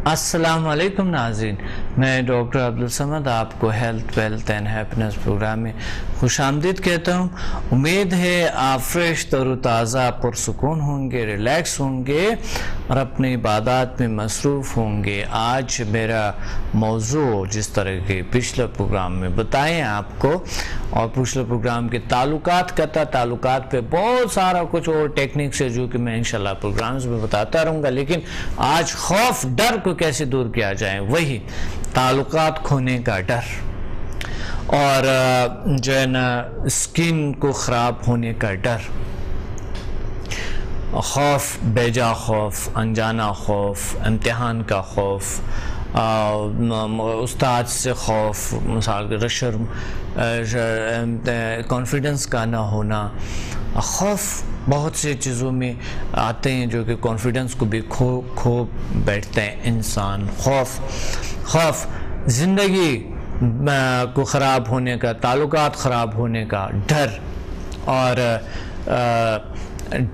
السلام علیکم ناظرین، میں ڈاکٹر عبدالصمد آپ کو health wealth and happiness programme میں خوش آمدید کہتا ہوں۔ امید ہے آپ فریش تر و تازہ پرسکون ہوں گے، ریلیکس ہوں گے اور اپنی عبادات میں مصروف ہوں گے۔ آج میرا موضوع جس طرح کے پچھلے پروگرام میں بتائیں آپ کو، اور پچھلے پروگرام کے تعلقات پہ بہت سارا کچھ اور ٹیکنیک سے جو کہ میں انشاءاللہ پروگرامز میں بتاتا رہوں گا، لیکن آج خوف ڈر کو کیسے دور کیا جائے، وہی تعلقات کھونے کا ڈر اور جو ہے نا اسکن کو خراب ہونے کا ڈر، خوف، بیجا خوف، انجانا خوف، امتحان کا خوف، استاد سے خوف، مثال کے کانفیڈنس کا نہ ہونا۔ خوف بہت سے چیزوں میں آتے ہیں جو کہ کانفیڈنس کو بھی کھو بیٹھتے ہیں انسان۔ خوف زندگی کو خراب ہونے کا، تعلقات خراب ہونے کا ڈر، اور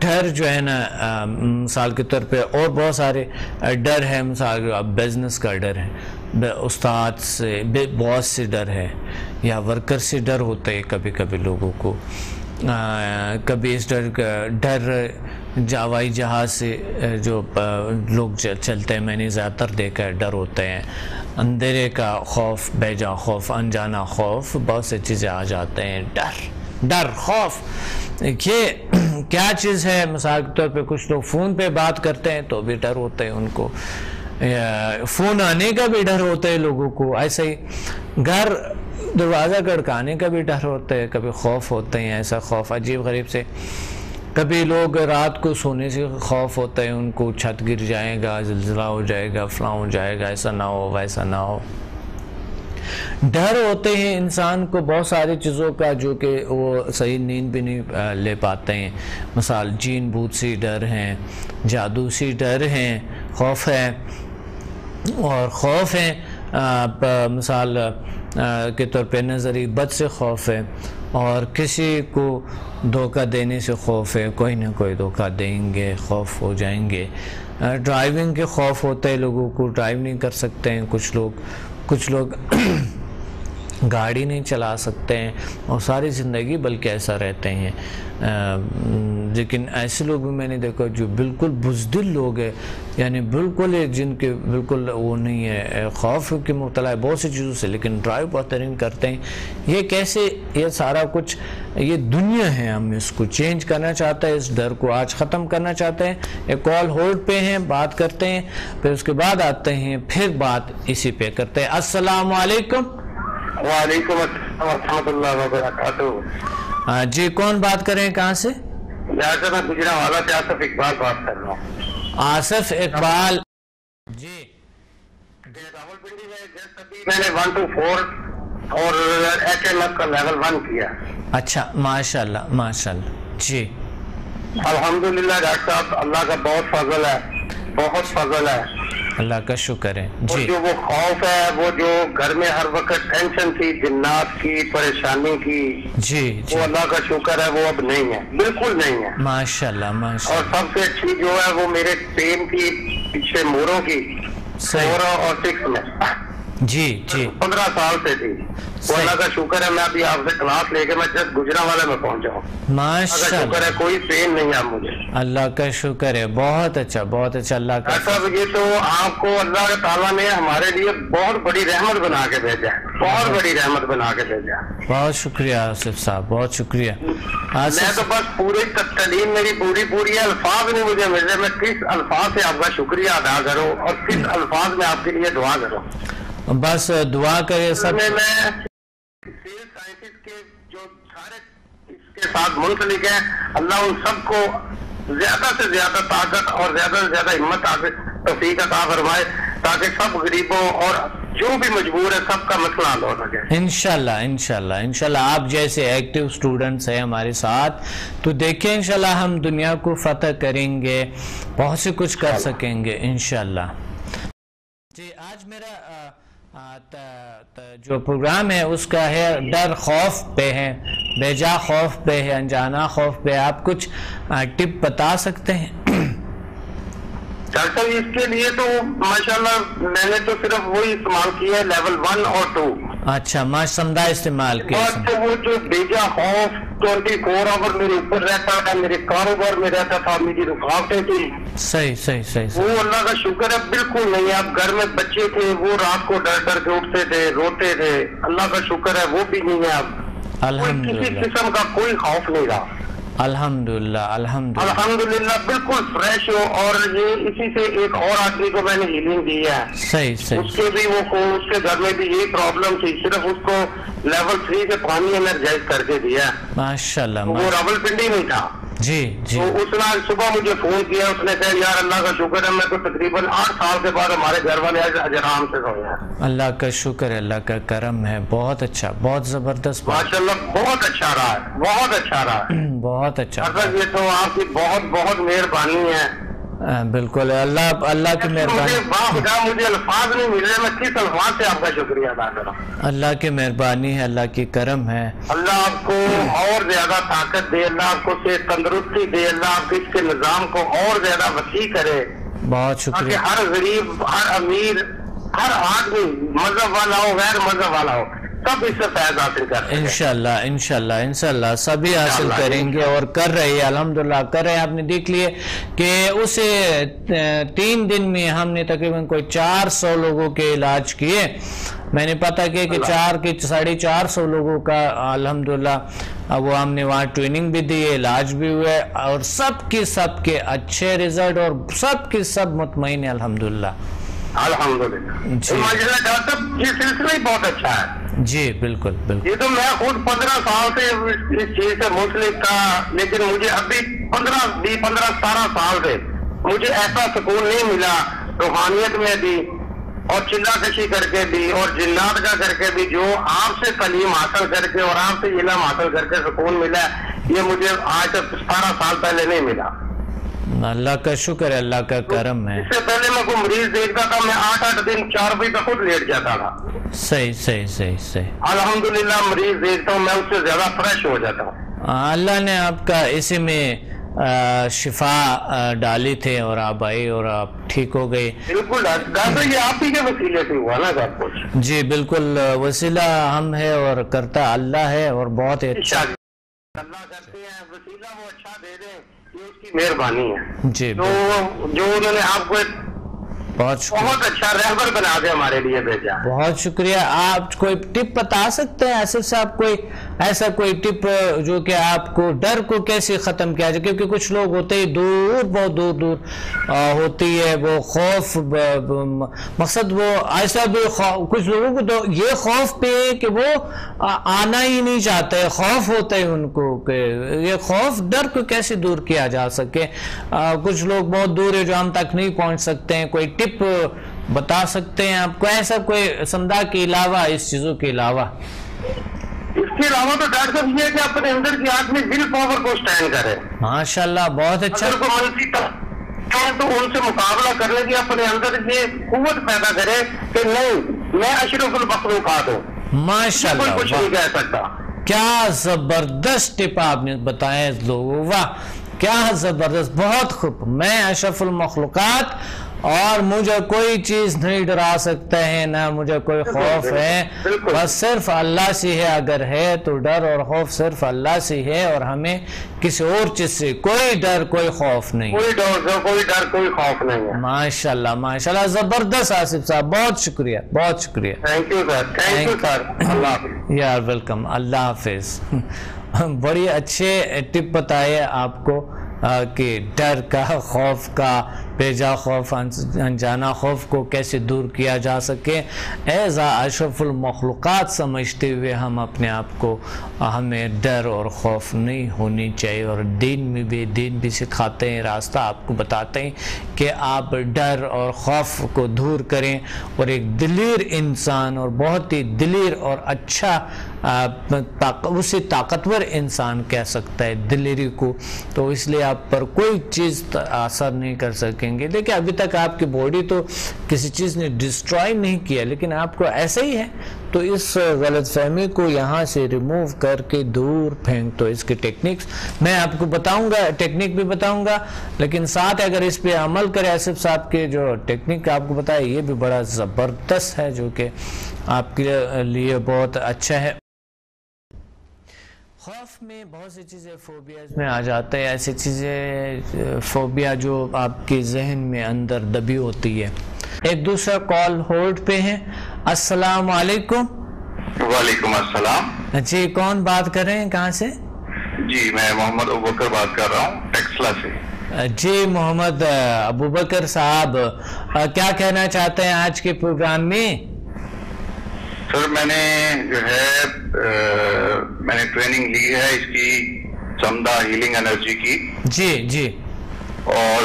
ڈر جو ہے نا مثال کے طور پہ اور بہت سارے ڈر ہے، مثال کے بزنس کا ڈر ہے، استاد سے، باس سے ڈر ہے، یا ورکر سے ڈر ہوتا ہے کبھی کبھی لوگوں کو، کبھی اس ڈر ہوائی جہاز سے جو لوگ چلتے ہیں، میں نے زیادہ تر دیکھا ہے، ڈر ہوتے ہیں، اندھیرے کا خوف، بیجا خوف، انجانا خوف، بہت سے چیزیں آ جاتے ہیں۔ ڈر خوف یہ کیا چیز ہے؟ مثال کے طور پہ کچھ لوگ فون پہ بات کرتے ہیں تو بھی ڈر ہوتا ہے ان کو، فون آنے کا بھی ڈر ہوتا ہے لوگوں کو، ایسے ہی گھر دروازہ کھڑکانے کا بھی ڈر ہوتا ہے، کبھی خوف ہوتے ہیں، ایسا خوف عجیب غریب سے۔ کبھی لوگ رات کو سونے سے خوف ہوتا ہے ان کو، چھت گر جائے گا، زلزلہ ہو جائے گا، فلاں ہو جائے گا، ایسا نہ ہو ویسا نہ ہو۔ ڈر ہوتے ہیں انسان کو بہت ساری چیزوں کا جو کہ وہ صحیح نیند بھی نہیں لے پاتے ہیں، مثال جین بھوت سی ڈر ہیں، جادو سی ڈر ہیں، خوف ہے، اور خوف ہے مثال کے طور پہ نظری بد سے خوف ہے، اور کسی کو دھوکہ دینے سے خوف ہے، کوئی نہ کوئی دھوکہ دیں گے، خوف ہو جائیں گے۔ ڈرائیونگ کے خوف ہوتا ہے لوگوں کو، ڈرائیو نہیں کر سکتے ہیں کچھ لوگ گاڑی نہیں چلا سکتے ہیں اور ساری زندگی بلکہ ایسا رہتے ہیں۔ لیکن ایسے لوگ بھی میں نے دیکھا جو بالکل بزدل لوگ ہیں، یعنی بالکل جن کے بالکل وہ نہیں ہے، خوف کے مبتلا ہے بہت سی چیزوں سے، لیکن ڈرائیو بہترین کرتے ہیں۔ یہ کیسے؟ یہ سارا کچھ یہ دنیا ہے، ہم اس کو چینج کرنا چاہتے ہیں، اس ڈر کو آج ختم کرنا چاہتے ہیں۔ ایک کال ہولڈ پہ ہیں، بات کرتے ہیں، پھر اس کے بعد آتے ہیں، پھر بات اسی پہ کرتے ہیں۔ السلام علیکم۔ وعلیکم السلام ورحمۃ اللہ وبرکاتہ۔ جی کون بات کر رہے ہیں، کہاں سے؟ میں گجرانوالہ سے آصف اقبال بات کر رہا ہوں۔ آصف اقبال جی، راولپنڈی میں نے 1 to 4 اور HMS کا لیول 1 کیا۔ اچھا، ماشاء اللہ ماشاء اللہ، جی الحمدللہ ڈاکٹر صاحب، اللہ کا بہت فضل ہے، بہت فضل ہے، اللہ کا شکر ہے۔ جی، جو وہ خوف ہے، وہ جو گھر میں ہر وقت ٹینشن تھی، جنات کی، پریشانی کی، جی جی، وہ اللہ کا شکر ہے وہ اب نہیں ہے، بالکل نہیں ہے، ماشاء اللہ ماشاء اور سب سے اچھی جو ہے وہ میرے پین کی پیچھے موروں کی 4 اور 6 میں جی جی 15 سال سے تھی، وہ اللہ کا شکر ہے میں ابھی آپ سے کلاس لے کے میں جس گجرانوالہ میں پہنچا ہوں، ماشاء اللہ کا شکر ہے کوئی پین نہیں ہے مجھے، اللہ کا شکر ہے، بہت اچھا بہت اچھا، اللہ کا صاحب یہ تو آپ کو اللہ تعالیٰ نے ہمارے لیے بہت بڑی رحمت بنا کے بھیجا ہے، بہت بڑی رحمت بنا کے بھیجا ہے۔ بہت شکریہ آصف صاحب، بہت شکریہ میں تو بس پوری تعلیم میری پوری ہے، الفاظ نہیں مجھے مل رہے، میں کس الفاظ سے آپ کا شکریہ ادا کروں اور کس الفاظ میں آپ کے لیے دعا کروں۔ بس دعا کرے سب میں سیل سائنسز کے جو سارے اس کے ساتھ منسلک ہیں، اللہ ان سب کو زیادہ سے زیادہ طاقت اور زیادہ سے زیادہ ہمت توفیق عطا فرمائے، تاکہ سب غریبوں اور جو بھی مجبور ہے سب کا مسئلہ حل ہو سکے۔ انشاءاللہ انشاءاللہ انشاءاللہ، آپ جیسے ایکٹیو سٹوڈنٹس ہیں ہمارے ساتھ، تو دیکھیں انشاءاللہ ہم دنیا کو فتح کریں گے، بہت سے کچھ کر سکیں گے انشاءاللہ۔ جی، آج میرا جو پروگرام ہے اس کا ہے ڈر خوف پہ ہے، بیجا خوف پہ ہے، انجانا خوف پہ۔ آپ کچھ ٹپ بتا سکتے ہیں؟ ڈاکٹر صاحب اس کے لیے تو ماشاءاللہ میں نے تو صرف وہی استعمال کیا ہے لیول 1 اور 2. اچھا ماشاءاللہ استعمال کیا. تو وہ جو بیجا خوف 24 آور میرے اوپر رہتا تھا, میرے کاروبار میں رہتا تھا, میری رکاوٹیں تھی. صحیح وہ اللہ کا شکر ہے بالکل نہیں. اب گھر میں بچے تھے وہ رات کو ڈر ڈر کے اٹھتے تھے, روتے تھے, اللہ کا شکر ہے وہ بھی نہیں ہے. اب کسی قسم کا کوئی خوف نہیں رہا. الحمدللہ بالکل فریش ہو. اور یہ اسی سے ایک اور آدمی کو میں نے ہیلنگ دی ہے. صحیح اس کے بھی اس کے گھر میں بھی یہی پرابلم تھی, صرف اس کو لیول 3 سے پانی انرجائز کر کے دیا. ماشاءاللہ وہ راولپنڈی نہیں تھا. جی تو اس نے صبح مجھے فون کیا, اس نے کہا یار اللہ کا شکر ہے میں تو تقریباً 8 سال کے بعد ہمارے گھر والے آرام سے سوئے ہیں. اللہ کا شکر ہے, اللہ کا کرم ہے. بہت اچھا, بہت زبردست, ماشاءاللہ بہت اچھا رہا ہے, بہت اچھا رہا ہے, بہت اچھا. یہ تو آپ کی بہت بہت مہربانی ہے. بالکل اللہ کی مہربانی. مجھے الفاظ نہیں مل رہے, میں کس الفاظ سے آپ کا شکریہ ادا کروں. اللہ کی مہربانی ہے, اللہ کی کرم ہے. اللہ آپ کو اور زیادہ طاقت دے, اللہ آپ کو صحت تندرستی دے, اللہ آپ اس کے نظام کو اور زیادہ وسیع کرے. بہت شکریہ. ہر غریب, ہر امیر, ہر آدمی, مذہب والا ہو غیر مذہب والا ہو, سب اس سے فیض حاصل کریں. انشاءاللہ سبھی حاصل کریں گے اور کر رہے ہیں. الحمدللہ کر رہے ہیں. آپ نے دیکھ لیے کہ اسے 3 دن میں ہم نے تقریباً کوئی 400 لوگوں کے علاج کیے. میں نے پتہ کیا کہ 450 لوگوں کا الحمدللہ وہ ہم نے وہاں ٹریننگ بھی دی, علاج بھی ہوئے, اور سب کے اچھے رزلٹ, اور سب کے سب مطمئن ہیں الحمدللہ. ڈاکٹر صاحب یہ سلسلہ ہی بہت اچھا ہے. جی بالکل. یہ تو میں خود 15 سال سے اس چیز سے منسلک تھا, لیکن مجھے ابھی 15-17 سال سے مجھے ایسا سکون نہیں ملا روحانیت میں بھی, اور چلا کشی کر کے بھی, اور جنات کا کر کے بھی. جو آپ سے تعلیم حاصل کر کے اور آپ سے علم حاصل کر کے سکون ملا, یہ مجھے آج سے 17 سال پہلے نہیں ملا. اللہ کا شکر ہے, اللہ کا کرم ہے. اس سے پہلے میں کوئی مریض دیکھتا تھا, میں 8 دن 4 بجے تک خود لیٹ جاتا تھا. صحیح. الحمدللہ مریض دیکھتا ہوں میں اس سے زیادہ فریش ہو جاتا ہوں. اللہ نے آپ کا اسی میں شفا ڈالی تھے اور آپ آئے اور آپ ٹھیک ہو گئے. بالکل ڈاکٹر, یہ آپ ہی کے وسیلے سے ہوا نا سب کچھ. جی بالکل, وسیلہ ہم ہے اور کرتا اللہ ہے, اور بہت اچھا اللہ کرتے ہیں. وسیلہ وہ اچھا دے دیں, یہ اس کی مہربانی ہے. جی تو جو انہوں نے آپ کو بہت اچھا رہبر بنا کے ہمارے لیے بھیجا. بہت شکریہ. آپ کوئی ٹپ بتا سکتے ہیں آصف صاحب, ایسا کوئی ٹپ جو کہ آپ کو ڈر کو کیسے ختم کیا جائے, کیونکہ کچھ لوگ ہوتے ہی بہت دور ہوتی ہے وہ خوف, مقصد وہ ایسا بھی کچھ لوگوں کو تو یہ خوف پہ کہ وہ آنا ہی نہیں چاہتے, خوف ہوتا ہے ان کو کہ یہ خوف ڈر کو کیسے دور کیا جا سکے. کچھ لوگ بہت دور ہے جو ہم تک نہیں پہنچ سکتے ہیں, کوئی ٹپ بتا سکتے ہیں آپ کو ایسا کوئی سمدھا کے علاوہ, اس چیزوں کے علاوہ؟ اس کے علاوہ تو ڈاکٹر صاحب یہ ہے کہ اپنے اندر کی آدمی ول پاور کو سٹینڈ کرے. ماشاءاللہ بہت اچھا. اگر کوئی منفی تو ان سے مقابلہ کرنے کی اپنے اندر یہ قوت پیدا کرے کہ نہیں میں اشرف المخلوقات ہوں. ماشاءاللہ کچھ نہیں کہہ سکتا. کیا زبردست ٹپ آپ نے بتایا اس لوگوں, واہ کیا زبردست, بہت خوب. میں اشرف المخلوقات اور مجھے کوئی چیز نہیں ڈرا سکتا ہے, نہ مجھے کوئی خوف ہے, بس صرف اللہ سے ہے. اگر ہے تو ڈر اور خوف صرف اللہ سے ہے, اور ہمیں کسی اور چیز سے کوئی ڈر کوئی خوف نہیں. کوئی ڈر کوئی خوف نہیں ہے. ماشاءاللہ زبردست آصف صاحب, بہت شکریہ. Thank you sir. اللہ حافظ. یار ویلکم, اللہ حافظ. بڑی اچھے ٹپ بتائے آپ کو کہ ڈر کا, خوف کا, بیجا خوف, انجانا خوف کو کیسے دور کیا جا سکے. ایزا اشرف المخلوقات سمجھتے ہوئے ہم اپنے آپ کو, ہمیں ڈر اور خوف نہیں ہونی چاہیے. اور دین بھی سکھاتے ہیں, راستہ آپ کو بتاتے ہیں کہ آپ ڈر اور خوف کو دور کریں, اور ایک دلیر انسان, اور بہت ہی دلیر اور اچھا اسے طاقتور انسان کہہ سکتا ہے دلیری کو. تو اس لیے آپ پر کوئی چیز اثر نہیں کر سکیں گے. دیکھیں ابھی تک آپ کی باڈی تو کسی چیز نے ڈسٹرائے نہیں کیا, لیکن آپ کو ایسا ہی ہے, تو اس غلط فہمی کو یہاں سے ریموو کر کے دور پھینک. تو اس کی ٹیکنیکس میں آپ کو بتاؤں گا, ٹیکنیک بھی بتاؤں گا, لیکن ساتھ اگر اس پہ عمل کرے, آصف صاحب کے جو ٹیکنیک آپ کو بتایا یہ بھی بڑا زبردست ہے, جو کہ آپ کے لیے بہت اچھا ہے. خوف میں بہت سی چیزیں فوبیاز میں آ جاتے ہیں, ایسی چیزیں فوبیا جو آپ کے ذہن میں اندر دبی ہوتی ہے. ایک دوسرا کال ہولڈ پہ ہیں. السلام علیکم. وعلیکم السلام. جی کون بات کر رہے ہیں, کہاں سے؟ جی میں محمد ابوبکر بات کر رہا ہوں ٹیکسلا سے. جی محمد ابوبکر صاحب, کیا کہنا چاہتے ہیں آج کے پروگرام میں؟ سر میں نے جو ہے میں نے ٹریننگ لی ہے اس کی سمدہ ہیلنگ انرجی کی. جی جی. اور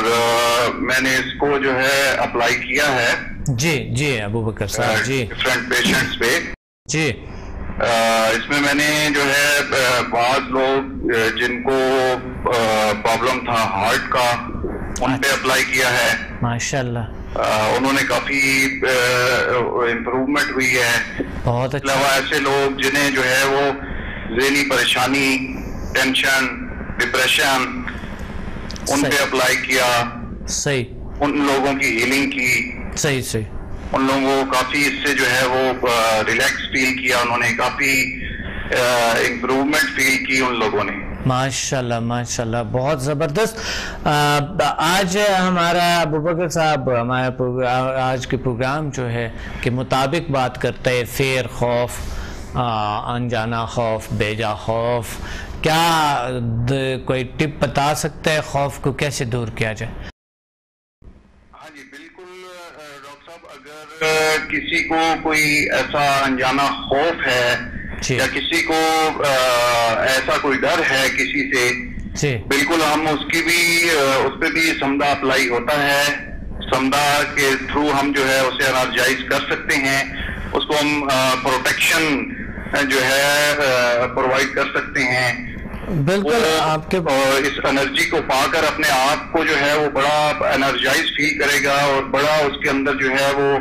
میں نے اس کو جو ہے اپلائی کیا ہے. جی جی ابوبکر صاحب. جی ڈفرینٹ پیشنٹس پہ. جی اس میں نے جو ہے بعض لوگ جن کو پرابلم تھا ہارٹ کا, ان پہ اپلائی کیا ہے. ماشاءاللہ. انہوں نے کافی امپروومنٹ ہوئی ہے. بہت اچھا. علاوہ ایسے لوگ جنہیں جو ہے وہ ذہنی پریشانی, ٹینشن, ڈپریشن, ان پہ اپلائی کیا. صحیح. ان لوگوں کی ہیلنگ کی. صحیح صحیح. ان لوگوں کو کافی اس سے جو ہے وہ ریلیکس فیل کیا, انہوں نے کافی امپروومنٹ فیل کی ان لوگوں نے. ماشاءاللہ ماشاءاللہ, بہت زبردست. آج ہمارا ابوبکر صاحب ہمارا آج کے پروگرام جو ہے کہ مطابق بات کرتا ہے فیر, خوف, انجانا خوف, بیجا خوف. کیا کوئی ٹپ بتا سکتا ہے خوف کو کیسے دور کیا جائے؟ ہاں جی بالکل ڈاکٹر صاحب, اگر کسی کو کوئی ایسا انجانا خوف ہے یا کسی کو ایسا کوئی ڈر ہے کسی سے, بالکل ہم اس کی بھی اس پہ بھی سمدہ اپلائی ہوتا ہے. سمدہ کے تھرو ہم جو ہے اسے انرجائز کر سکتے ہیں, اس کو ہم پروٹیکشن جو ہے پرووائڈ کر سکتے ہیں. بالکل. آپ کے اس انرجی کو پا کر اپنے آپ کو جو ہے وہ بڑا انرجائز فیل کرے گا, اور بڑا اس کے اندر جو ہے وہ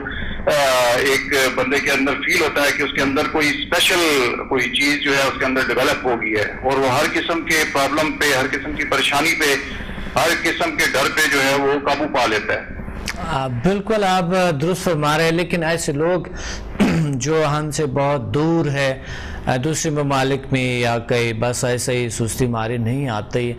ایک بندے کے اندر فیل ہوتا ہے کہ اس کے اندر کوئی اسپیشل کوئی چیز جو ہے اس کے اندر ڈیولپ ہو گئی ہے, اور وہ ہر قسم کے پرابلم پہ, ہر قسم کی پریشانی پہ, ہر قسم کے ڈر پہ جو ہے وہ قابو پا لیتا ہے. بالکل آپ درست فرما رہے ہیں. لیکن ایسے لوگ جو ہم سے بہت دور ہے, دوسرے ممالک میں یا کئی, بس ایسے ہی سستی مارے نہیں آتے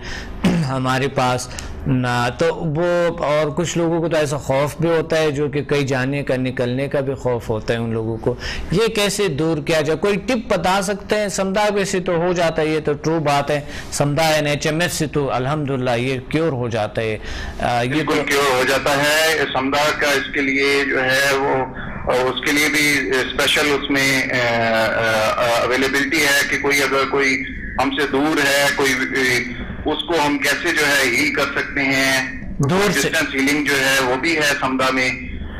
ہمارے پاس نہ, تو وہ, اور کچھ لوگوں کو تو ایسا خوف بھی ہوتا ہے جو کہ کہیں جانے کا, نکلنے کا بھی خوف ہوتا ہے ان لوگوں کو. یہ کیسے دور کیا جائے؟ کوئی ٹپ بتا سکتے ہیں؟ سمدہ سے تو ہو جاتا ہے, یہ تو ٹرو بات ہے. سمدہ NHMF سے تو الحمدللہ یہ کیور ہو جاتا ہے. یہ تو کیور ہو جاتا ہے. سمدہ کا اس کے لیے جو ہے وہ, اس کے لیے بھی اسپیشل اس میں اویلیبلٹی ہے کہ کوئی اگر کوئی ہم سے دور ہے, کوئی اس کو ہم کیسے جو ہے ہیل کر سکتے ہیں. ڈسٹینس ہیلنگ جو ہے وہ بھی ہے سمدہ میں,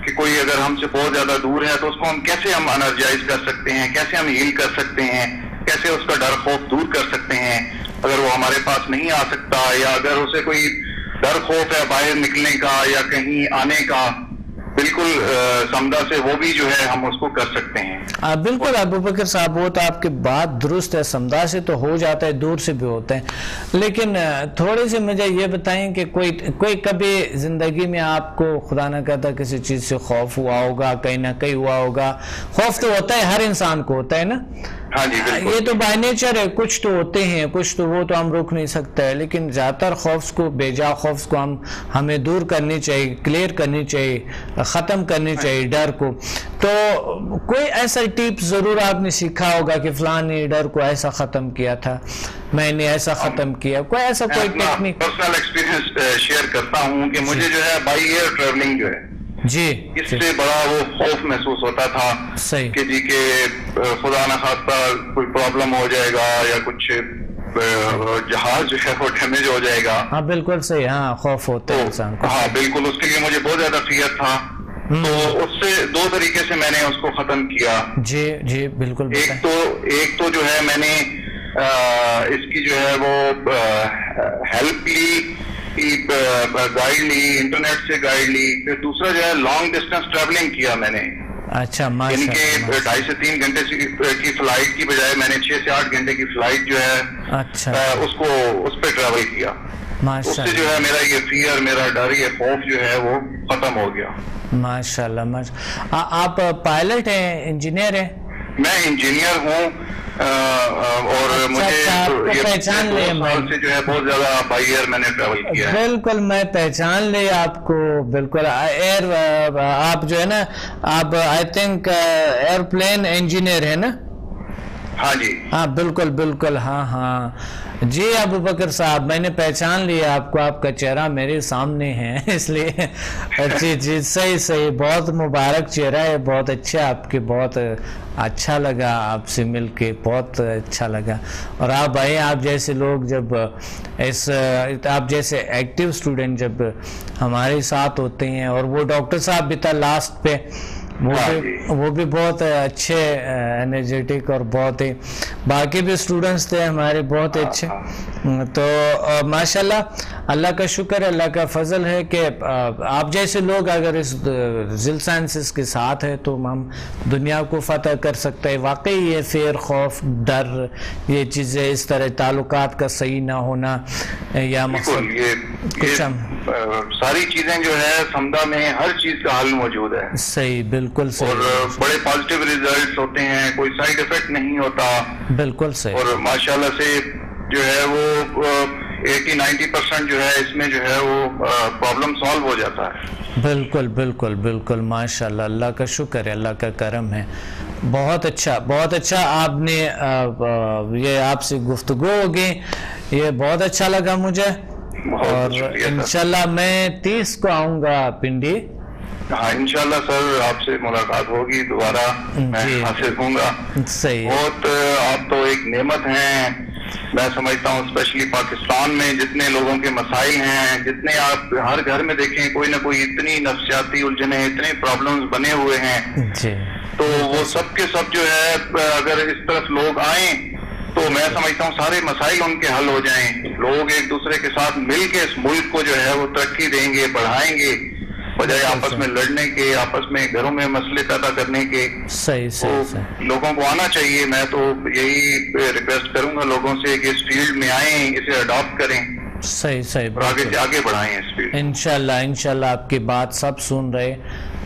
کہ کوئی اگر ہم سے بہت زیادہ دور ہے تو اس کو ہم کیسے ہم انرجائز کر سکتے ہیں, کیسے ہم ہیل کر سکتے ہیں, کیسے اس کا ڈر خوف دور کر سکتے ہیں اگر وہ ہمارے پاس نہیں آ سکتا, یا اگر اسے کوئی ڈر خوف ہے باہر نکلنے کا یا کہیں آنے کا, بالکل سمدہ سے وہ بھی جو ہے ہم اس کو کر سکتے ہیں. بالکل ابوبکر صاحب, وہ تو آپ کی بات درست ہے. سمدہ سے تو ہو جاتا ہے, دور سے بھی ہوتا ہے. لیکن تھوڑے سے مجھے یہ بتائیں کہ کوئی کبھی زندگی میں آپ کو خدا نہ کہتا کسی چیز سے خوف ہوا ہوگا, کہیں نہ کہیں ہوا ہوگا. خوف تو ہوتا ہے, ہر انسان کو ہوتا ہے نا. یہ تو بائی نیچر ہے. کچھ تو ہوتے ہیں, کچھ تو وہ تو ہم روک نہیں سکتے, لیکن زیادہ تر خوف کو, بیجا خوف کو ہمیں دور کرنی چاہیے, کلیئر کرنی چاہیے, ختم کرنی چاہیے ڈر کو. تو کوئی ایسا ٹپ ضرور آپ نے سیکھا ہوگا کہ فلاں نے ڈر کو ایسا ختم کیا تھا, میں نے ایسا ختم کیا, کوئی ایسا کوئی ٹیکنیک؟ پرسنل ایکسپیرینس شیئر کرتا ہوں کہ مجھے جو ہے بائی ایئر ٹریولنگ جو ہے جی اس سے بڑا وہ خوف محسوس ہوتا تھا کہ جی کہ خدا نہ خواستہ کوئی پرابلم ہو جائے گا یا کچھ جہاز جو ہے وہ ڈیمیج ہو جائے گا. ہاں بالکل صحیح. ہاں خوف ہوتا ہے انسان کو. ہاں بالکل, اس کے لیے مجھے بہت زیادہ فیئر تھا. تو اس سے دو طریقے سے میں نے اس کو ختم کیا. جی جی بالکل. ایک تو جو ہے میں نے اس کی جو ہے وہ ہیلپ لی, گائیڈ لی, انٹرنیٹ سے گائیڈ لی. پھر دوسرا جو ہے لانگ ڈسٹینس ٹریولنگ کیا میں نے. اچھا یعنی ماشاء کہ اللہ 2.5 سے 3 گھنٹے کی فلائٹ کی بجائے میں نے 6 سے 8 گھنٹے کی فلائٹ جو ہے اچھا اس پہ ٹریول کیا. اس ماشاء سے جو ہے میرا یہ فیئر، میرا ڈر، یہ خوف جو ہے وہ ختم ہو گیا. ماشاء اللہ. آپ پائلٹ ہیں، انجینئر ہیں؟ میں انجینئر ہوں اور مجھے یہ پہچان لے سے جو ہے بہت زیادہ بائی ایئر میں نے ٹریول کیا ہے. بالکل میں پہچان لے آپ کو. بالکل ایئر آپ جو ہے نا، آپ آئی تھنک ایئرپلین انجینئر ہے نا؟ ہاں جی ہاں بالکل بالکل. ہاں جی ابو بکر صاحب، میں نے پہچان لیا آپ کو، آپ کا چہرہ میرے سامنے ہے اس لیے. جی صحیح. بہت مبارک چہرہ ہے، بہت اچھا. آپ کے بہت اچھا لگا آپ سے مل کے، بہت اچھا لگا. اور آپ آئے، آپ جیسے لوگ جب آپ جیسے ایکٹیو اسٹوڈنٹ جب ہمارے ساتھ ہوتے ہیں، اور وہ ڈاکٹر صاحب بھی تھا لاسٹ پہ، وہ بھی بہت اچھے انرجیٹک، اور بہت ہی باقی بھی اسٹوڈنٹس تھے ہمارے بہت اچھے. تو ماشاءاللہ اللہ کا شکر ہے، اللہ کا فضل ہے کہ آپ جیسے لوگ اگر اس ذیل سائنسز کے ساتھ ہے تو ہم دنیا کو فتح کر سکتے ہیں. واقعی یہ فیر، خوف، ڈر، یہ چیزیں اس طرح تعلقات کا صحیح نہ ہونا یا مقصد یہ ساری چیزیں جو ہے سمدہ میں ہر چیز کا حل موجود ہے. صحیح، بالکل صحیح. اور بڑے پازیٹیو ریزلٹس ہوتے ہیں، کوئی سائیڈ افیکٹ نہیں ہوتا. بالکل صحیح. اور ماشاءاللہ سے جو ہے وہ 80-90% جو ہے اس میں جو ہے وہ پرابلم سالو ہو جاتا ہے. بالکل ماشاءاللہ. اللہ کا شکر ہے، اللہ کا کرم ہے. بہت اچھا. آپ نے یہ آپ سے گفتگو ہوگی، یہ بہت اچھا لگا مجھے. اور انشاءاللہ میں 30 کو آؤں گا پنڈی. ہاں انشاءاللہ سر، آپ سے ملاقات ہوگی دوبارہ، میں حاصل ہوں گا. صحیح. بہت آپ تو ایک نعمت ہیں. میں سمجھتا ہوں اسپیشلی پاکستان میں جتنے لوگوں کے مسائل ہیں، جتنے آپ ہر گھر میں دیکھیں کوئی نہ کوئی اتنی نفسیاتی الجھنیں، اتنے پرابلمز بنے ہوئے ہیں. تو وہ سب کے سب جو ہے اگر اس طرف لوگ آئیں تو میں سمجھتا ہوں سارے مسائل ان کے حل ہو جائیں. لوگ ایک دوسرے کے ساتھ مل کے اس ملک کو جو ہے وہ ترقی دیں گے، بڑھائیں گے، بجائے آپس میں لڑنے کے، آپس میں گھروں میں مسئلے پیدا کرنے کے. صحیح. لوگوں کو آنا چاہیے. میں تو یہی ریکویسٹ کروں گا لوگوں سے کہ اس فیلڈ میں آئیں، اسے اڈاپٹ کریں. صحیح. اور آگے سے آگے بڑھائیں اس فیلڈ. انشاءاللہ آپ کی بات سب سن رہے،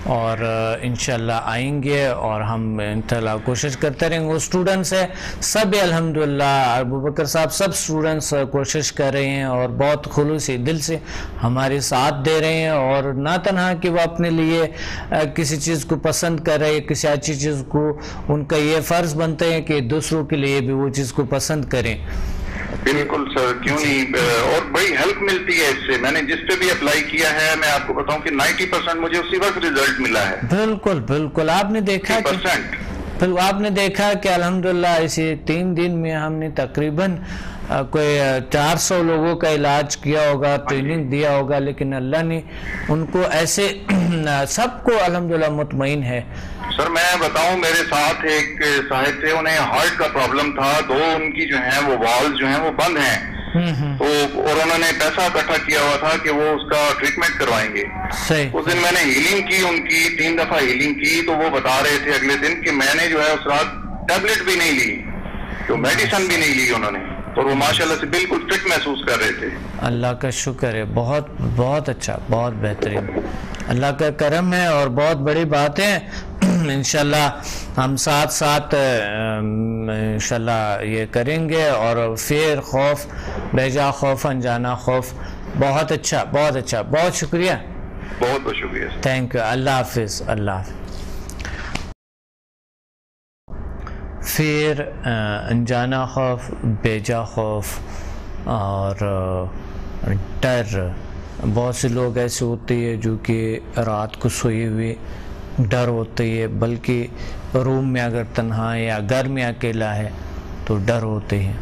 اور انشاءاللہ آئیں گے، اور ہم انشاءاللہ کوشش کرتے رہیں گے. اسٹوڈنٹس ہیں سب الحمدللہ، ابو بکر صاحب سب اسٹوڈنٹس کوشش کر رہے ہیں اور بہت خلوصی دل سے ہمارے ساتھ دے رہے ہیں. اور نہ تنہا کہ وہ اپنے لیے کسی چیز کو پسند کر رہے، کسی اچھی چیز کو، ان کا یہ فرض بنتے ہیں کہ دوسروں کے لیے بھی وہ چیز کو پسند کریں. بالکل سر، کیوں نہیں. اور بڑی ہیلپ ملتی ہے اس سے. میں نے جس پہ بھی اپلائی کیا ہے، میں آپ کو بتاؤں کہ 90% مجھے اسی وقت ریزلٹ ملا ہے. بالکل. آپ نے دیکھا کہ الحمدللہ اسی 3 دن میں ہم نے تقریباً کوئی 400 لوگوں کا علاج کیا ہوگا، ٹریننگ دیا ہوگا. لیکن اللہ نے ان کو ایسے سب کو الحمدللہ مطمئن ہے. سر میں بتاؤں، میرے ساتھ ایک صاحب تھے، انہیں ہارٹ کا پرابلم تھا. 2 ان کی جو ہیں وہ والز جو ہیں وہ بند ہیں. تو اور انہوں نے پیسہ اکٹھا کیا ہوا تھا کہ وہ اس کا ٹریٹمنٹ کروائیں گے. اس دن میں نے ہیلنگ کی، ان کی 3 دفعہ ہیلنگ کی. تو وہ بتا رہے تھے اگلے دن کہ میں نے جو ہے اس رات ٹیبلٹ بھی نہیں لی، تو میڈیسن بھی نہیں لی انہوں نے، اور وہ ماشاءاللہ سے بالکل فٹ محسوس کر رہے تھے. اللہ کا شکر ہے. بہت اچھا، بہت بہترین. اللہ کا کرم ہے اور بہت بڑی بات ہے. انشاءاللہ ہم ساتھ انشاءاللہ یہ کریں گے. اور فیر، خوف، بیجا خوف، انجانا خوف. بہت اچھا. بہت شکریہ. بہت شکریہ. Thank you. اللہ حافظ. فیر، انجانا خوف، بیجا خوف اور ڈر. بہت سے لوگ ایسے ہوتے ہیں جو کہ رات کو سوئے ہوئے ڈر ہوتے ہے، بلکہ روم میں اگر تنہا ہے یا گھر میں اکیلا ہے تو ڈر ہوتے ہیں.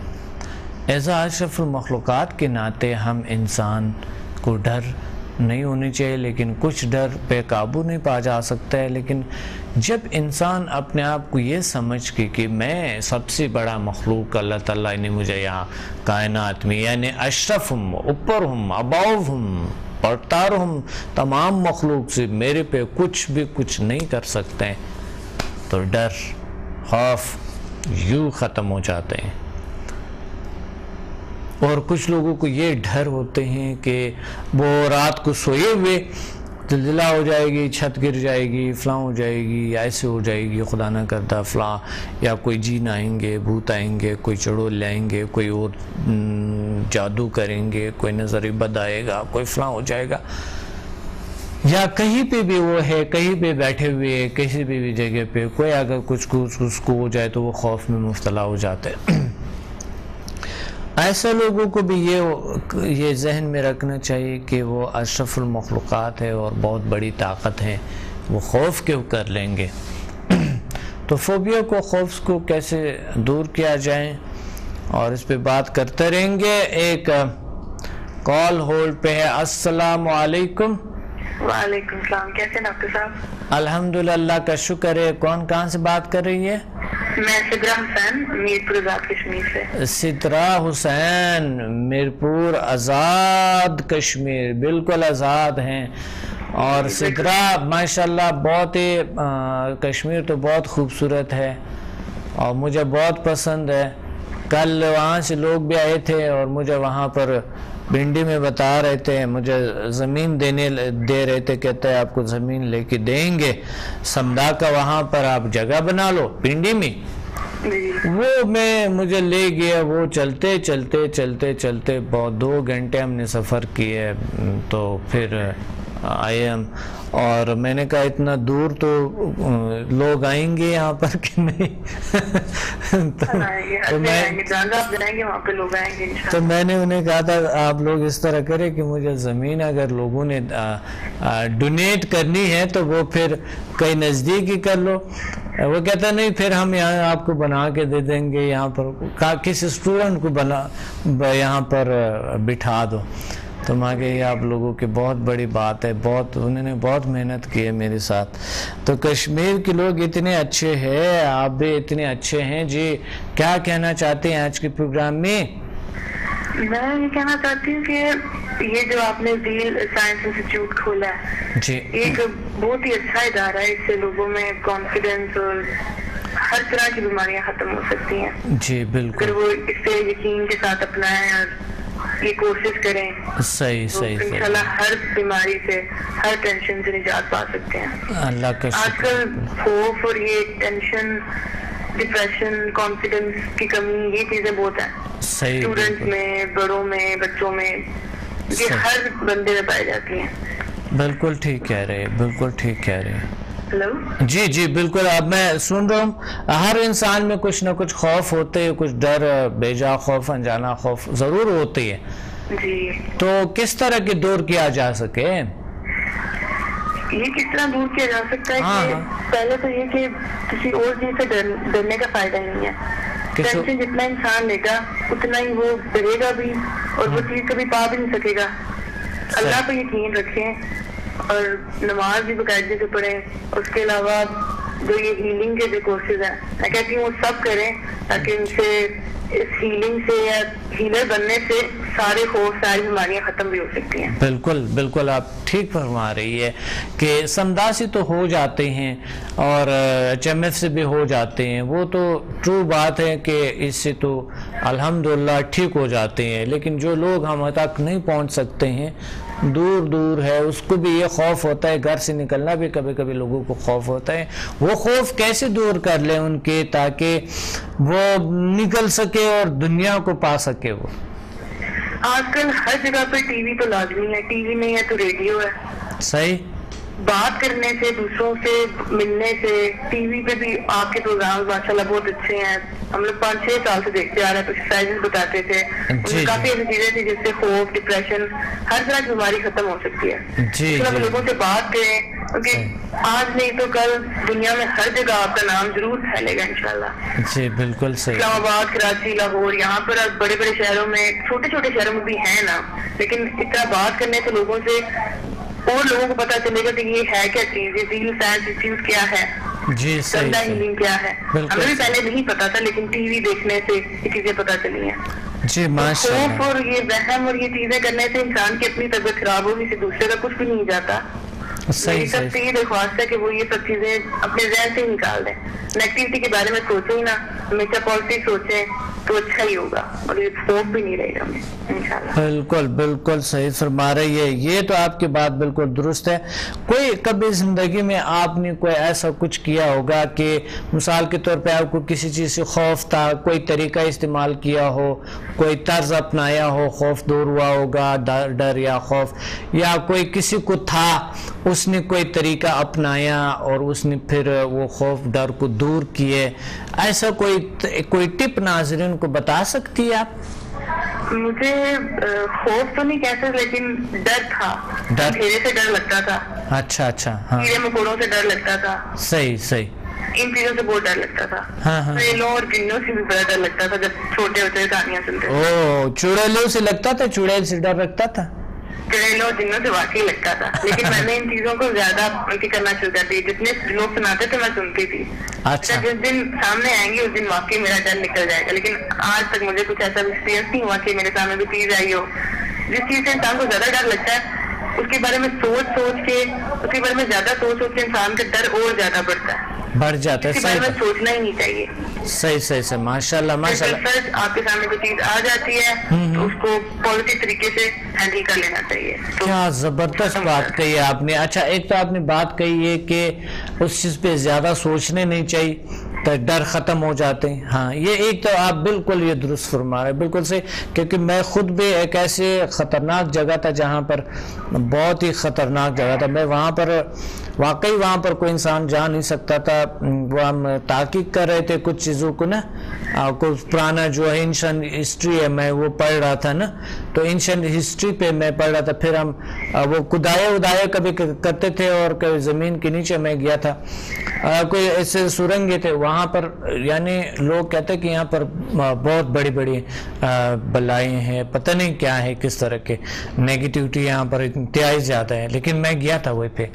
ایسا اشرف المخلوقات کے ناطے ہم انسان کو ڈر نہیں ہونی چاہیے، لیکن کچھ ڈر بے قابو نہیں پا جا سکتا ہے. لیکن جب انسان اپنے آپ کو یہ سمجھ کے کہ میں سب سے بڑا مخلوق اللہ تعالیٰ نے مجھے یہاں کائنات میں، یعنی اشرف ہوں، اوپر ہوں، اباؤ ہوں، برتر ہوں تمام مخلوق سے، میرے پہ کچھ بھی کچھ نہیں کر سکتے ہیں، تو ڈر خوف یوں ختم ہو جاتے ہیں. اور کچھ لوگوں کو یہ ڈر ہوتے ہیں کہ وہ رات کو سوئے ہوئے زلزلہ ہو جائے گی, چھت گر جائے گی, فلاں ہو جائے گی, ایسے ہو جائے گی, خدا نہ کرتا فلاں, یا کوئی جین آئیں گے, بھوت آئیں گے, کوئی چڑول لائیں گے, کوئی اور جادو کریں گے, کوئی نظر بد آئے گا, کوئی فلاں ہو جائے گا, یا کہیں پہ بھی وہ ہے, کہیں پہ بیٹھے ہوئے کسی بھی جگہ پہ کوئی اگر کچھ اس کو ہو جائے تو وہ خوف میں مبتلا ہو جاتے ہیں. ایسے لوگوں کو بھی یہ ذہن میں رکھنا چاہیے کہ وہ اشرف المخلوقات ہے اور بہت بڑی طاقت ہے, وہ خوف کیوں کر لیں گے. تو فوبیا کو, خوف کو کیسے دور کیا جائے, اور اس پہ بات کرتے رہیں گے. ایک کال ہولڈ پہ ہے. السلام علیکم. وعلیکم السلام. کیسے ڈاکٹر صاحب؟ الحمدللہ, اللہ کا شکر ہے. کون کہاں سے بات کر رہی ہے؟ میں سدرا حسین, میرپور آزاد کشمیر سے. سدرا حسین, میرپور آزاد کشمیر, بالکل آزاد ہیں. اور سدرا ماشاءاللہ بہت ہی کشمیر تو بہت خوبصورت ہے اور مجھے بہت پسند ہے. کل وہاں سے لوگ بھی آئے تھے اور مجھے وہاں پر بھنڈی میں بتا رہے تھے, مجھے زمین دے رہے تھے, کہتے ہیں آپ کو زمین لے کے دیں گے سمدھا کا, وہاں پر آپ جگہ بنا لو بھنڈی میں. وہ مجھے لے گیا, وہ چلتے بہت 2 گھنٹے ہم نے سفر کیے, تو پھر آئے ہم. اور میں نے کہا اتنا دور تو لوگ آئیں گے یہاں پر کہ نہیں. تو میں نے انہیں کہا تھا آپ لوگ اس طرح کریں کہ مجھے زمین اگر لوگوں نے ڈونیٹ کرنی ہے تو وہ پھر کہیں نزدیک ہی کر لو. وہ کہتا نہیں پھر ہم یہاں آپ کو بنا کے دے دیں گے, یہاں پر کسی اسٹوڈنٹ کو یہاں پر بٹھا دو. تو میں کہ یہ آپ لوگوں کی بہت بڑی بات ہے, انہوں نے بہت محنت کی ہے میرے ساتھ. تو کشمیر کے لوگ اتنے اچھے ہیں, آپ بھی اتنے اچھے ہیں. جی کیا کہنا چاہتے ہیں آج کے پروگرام میں؟ میں یہ کہنا چاہتی ہوں کہ یہ جو آپ نے ذیل سائنس انسٹیٹیوٹ کھولا ہے, جی ایک بہت ہی اچھا ادارہ ہے. اس سے لوگوں میں کانفیڈنس اور ہر طرح کی بیماریاں ختم ہو سکتی ہیں. جی بالکل, اگر وہ اس سے یقین کے ساتھ اپنائیں اور یہ کوشش کریں, صحیح انشاءاللہ ہر بیماری سے, ہر ٹینشن سے نجات پا سکتے ہیں. اللہ کا آج کل خوف اور یہ ٹینشن, ڈپریشن, کانفیڈنس کی کمی, یہ چیزیں بہت ہیں اسٹوڈنٹس میں, بڑوں میں, بچوں میں, یہ ہر بندے میں پائی جاتی ہیں. بالکل ٹھیک کہہ رہے, بالکل ٹھیک کہہ رہے. ہلو جی بالکل, اب میں سن رہا ہوں. ہر انسان میں کچھ نہ کچھ خوف ہوتے ہیں, کچھ ڈر, بیجا خوف, انجانا خوف ضرور ہوتی ہے. جی تو کس طرح کی دور کیا جا سکے؟ یہ کس طرح دور کیا جا سکتا ہے کہ پہلے تو یہ کہ کسی اور چیز سے ڈرنے کا فائدہ نہیں ہے. ٹینشن جتنا انسان لے گا اتنا ہی وہ ڈرے گا بھی, اور وہ چیز کبھی پا بھی نہیں سکے گا. اللہ پہ یقین رکھیں اور نماز بھی باقاعدگی سے پڑھیں. اس کے علاوہ جو یہ ہیلنگ کے جو کورسز ہیں, میں کہتی ہوں وہ سب کریں تاکہ ان سے, اس ہیلنگ سے یا ہیلر بننے سے سارے خوف, ساری بیماریاں ختم بھی ہو سکتی ہیں. بالکل آپ ٹھیک فرما رہی ہے کہ سمداسی تو ہو جاتے ہیں اور HMF سے بھی ہو جاتے ہیں, وہ تو ٹرو بات ہے کہ اس سے تو الحمدللہ ٹھیک ہو جاتے ہیں. لیکن جو لوگ ہم تک نہیں پہنچ سکتے ہیں, دور ہے, اس کو بھی یہ خوف ہوتا ہے, گھر سے نکلنا بھی کبھی لوگوں کو خوف ہوتا ہے. وہ خوف کیسے دور کر لیں ان کے, تاکہ وہ نکل سکے اور دنیا کو پا سکے. وہ آج کل ہر جگہ پہ ٹی وی تو لازمی ہے, ٹی وی نہیں ہے تو ریڈیو ہے. صحیح, بات کرنے سے, دوسروں سے ملنے سے, ٹی وی پہ بھی آپ کے پروگرام ماشاءاللہ بہت اچھے ہیں. ہم لوگ 5-6 سال سے دیکھتے آ رہے ہیں, ایکسرسائز بتاتے تھے, ان میں کافی ایسی چیزیں تھی جس سے خوف, ڈپریشن, ہر طرح کی بیماری ختم ہو سکتی ہے. لوگوں سے بات کریں, کیونکہ آج نہیں تو کل دنیا میں ہر جگہ آپ کا نام ضرور پھیلے گا انشاءاللہ. جی بالکل صحیح. اسلام آباد, کراچی, لاہور, یہاں پر بڑے شہروں میں, چھوٹے شہروں میں بھی ہیں نا, لیکن اتنا بات کرنے سے لوگوں سے اور لوگوں کو پتا چلے گا کہ یہ ہے کیا چیز, یہ ذیل سائنس انسٹیٹیوٹ کیا ہے, جی سمدھا ہیلنگ کیا ہے. ہمیں بھی پہلے نہیں پتا تھا, لیکن ٹی وی دیکھنے سے یہ چیزیں پتا چلی ہیں. جی ماشاءاللہ. خوف اور یہ وہم اور یہ چیزیں کرنے سے انسان کی اپنی طبیعت خراب ہوگی, سے دوسرے کا کچھ بھی نہیں جاتا. میری سب سے یہ درخواست ہے کہ وہ یہ سب چیزیں اپنے ذہن سے نکال دیں, نیگیٹیوٹی کے بارے میں سوچیں ہی نہ, ہمیشہ پازیٹیو سوچیں تو اچھا ہی ہوگا, اور یہ خوف بھی نہیں رہے گا ہمیں انشاءاللہ. بالکل بالکل صحیح فرما رہی ہے, یہ تو آپ کی بات بالکل درست ہے. کوئی کبھی زندگی میں آپ نے کوئی ایسا کچھ کیا ہوگا کہ مثال کے طور پہ آپ کو کسی چیز سے خوف تھا, کوئی طریقہ استعمال کیا ہو, کوئی طرز اپنایا ہو, خوف دور ہوا ہوگا, ڈر یا خوف, یا کوئی کسی کو تھا اس نے کوئی طریقہ اپنایا اور اس نے پھر وہ خوف ڈر کو دور کیے, ایسا کوئی ٹپ ناظرین کو بتا سکتی ہے آپ؟ مجھے خوف تو نہیں کہہ سکتے, لیکن ڈر تھا, اندھیرے سے ڈر لگتا تھا. اچھا اچھا, ہاں, کیڑے مکوڑوں سے ڈر لگتا تھا. صحیح صحیح, ان چیزوں سے بہت ڈر لگتا تھا. چڑیلوں اور جنوں سے بھی بڑا ڈر لگتا تھا جب چھوٹے ہوتے کہانیاں سنتے. او, چڑیلوں سے لگتا تھا, چڑیل سے ڈر لگتا تھا؟ چڑیلوں اور جنوں سے واقعی لگتا تھا, لیکن میں نے ان چیزوں کو زیادہ کرنا شروع کر دی. جتنے لوگ سناتے تھے میں سنتی تھی. اچھا, جس دن سامنے آئیں گے اس دن واقعی میرا ڈر نکل جائے گا. لیکن آج تک مجھے کچھ ایسا ایکسپیرینس نہیں ہوا کہ میرے سامنے بھی چیز آئی ہو جس چیز سے انسان کو زیادہ ڈر لگتا ہے, اس کے بارے میں سوچ کے اس کے بارے میں زیادہ سوچ کے انسان کا ڈر اور زیادہ بڑھتا ہے, بڑھ جاتا ہے. اس کے بارے میں سوچنا ہی نہیں چاہیے. صحیح ماشاء اللہ ماشاء اللہ. آپ کے سامنے کوئی چیز آ جاتی ہے تو اس کو پازیٹیو طریقے سے ہینڈل کر لینا چاہیے. کیا زبردست بات کہی ہے آپ نے. اچھا, ایک تو آپ نے بات کہی ہے کہ اس چیز پہ زیادہ سوچنے نہیں چاہیے تو ڈر ختم ہو جاتے ہیں. ہاں, یہ ایک تو آپ بالکل یہ درست فرما رہے ہیں, بالکل صحیح. کیونکہ میں خود بھی ایک ایسے خطرناک جگہ تھا جہاں پر, بہت ہی خطرناک جگہ تھا, میں وہاں پر واقعی وہاں پر کوئی انسان جا نہیں سکتا تھا. وہ ہم تحقیق کر رہے تھے کچھ چیزوں کو نا, کچھ پرانا جو ہے اینشنٹ ہسٹری ہے میں وہ پڑھ رہا تھا نا, تو اینشنٹ ہسٹری پہ میں پڑھ رہا تھا. پھر ہم وہ کدایا کبھی کرتے تھے, اور کبھی زمین کے نیچے میں گیا تھا, کوئی ایسے سرنگیں تھے وہاں پر, یعنی لوگ کہتے کہ یہاں پر بہت بڑی بڑی بلائیں ہیں, پتہ نہیں کیا ہے, کس طرح کے نیگیٹیوٹی یہاں پر انتہائی زیادہ ہے. لیکن میں گیا تھا وہی پہ.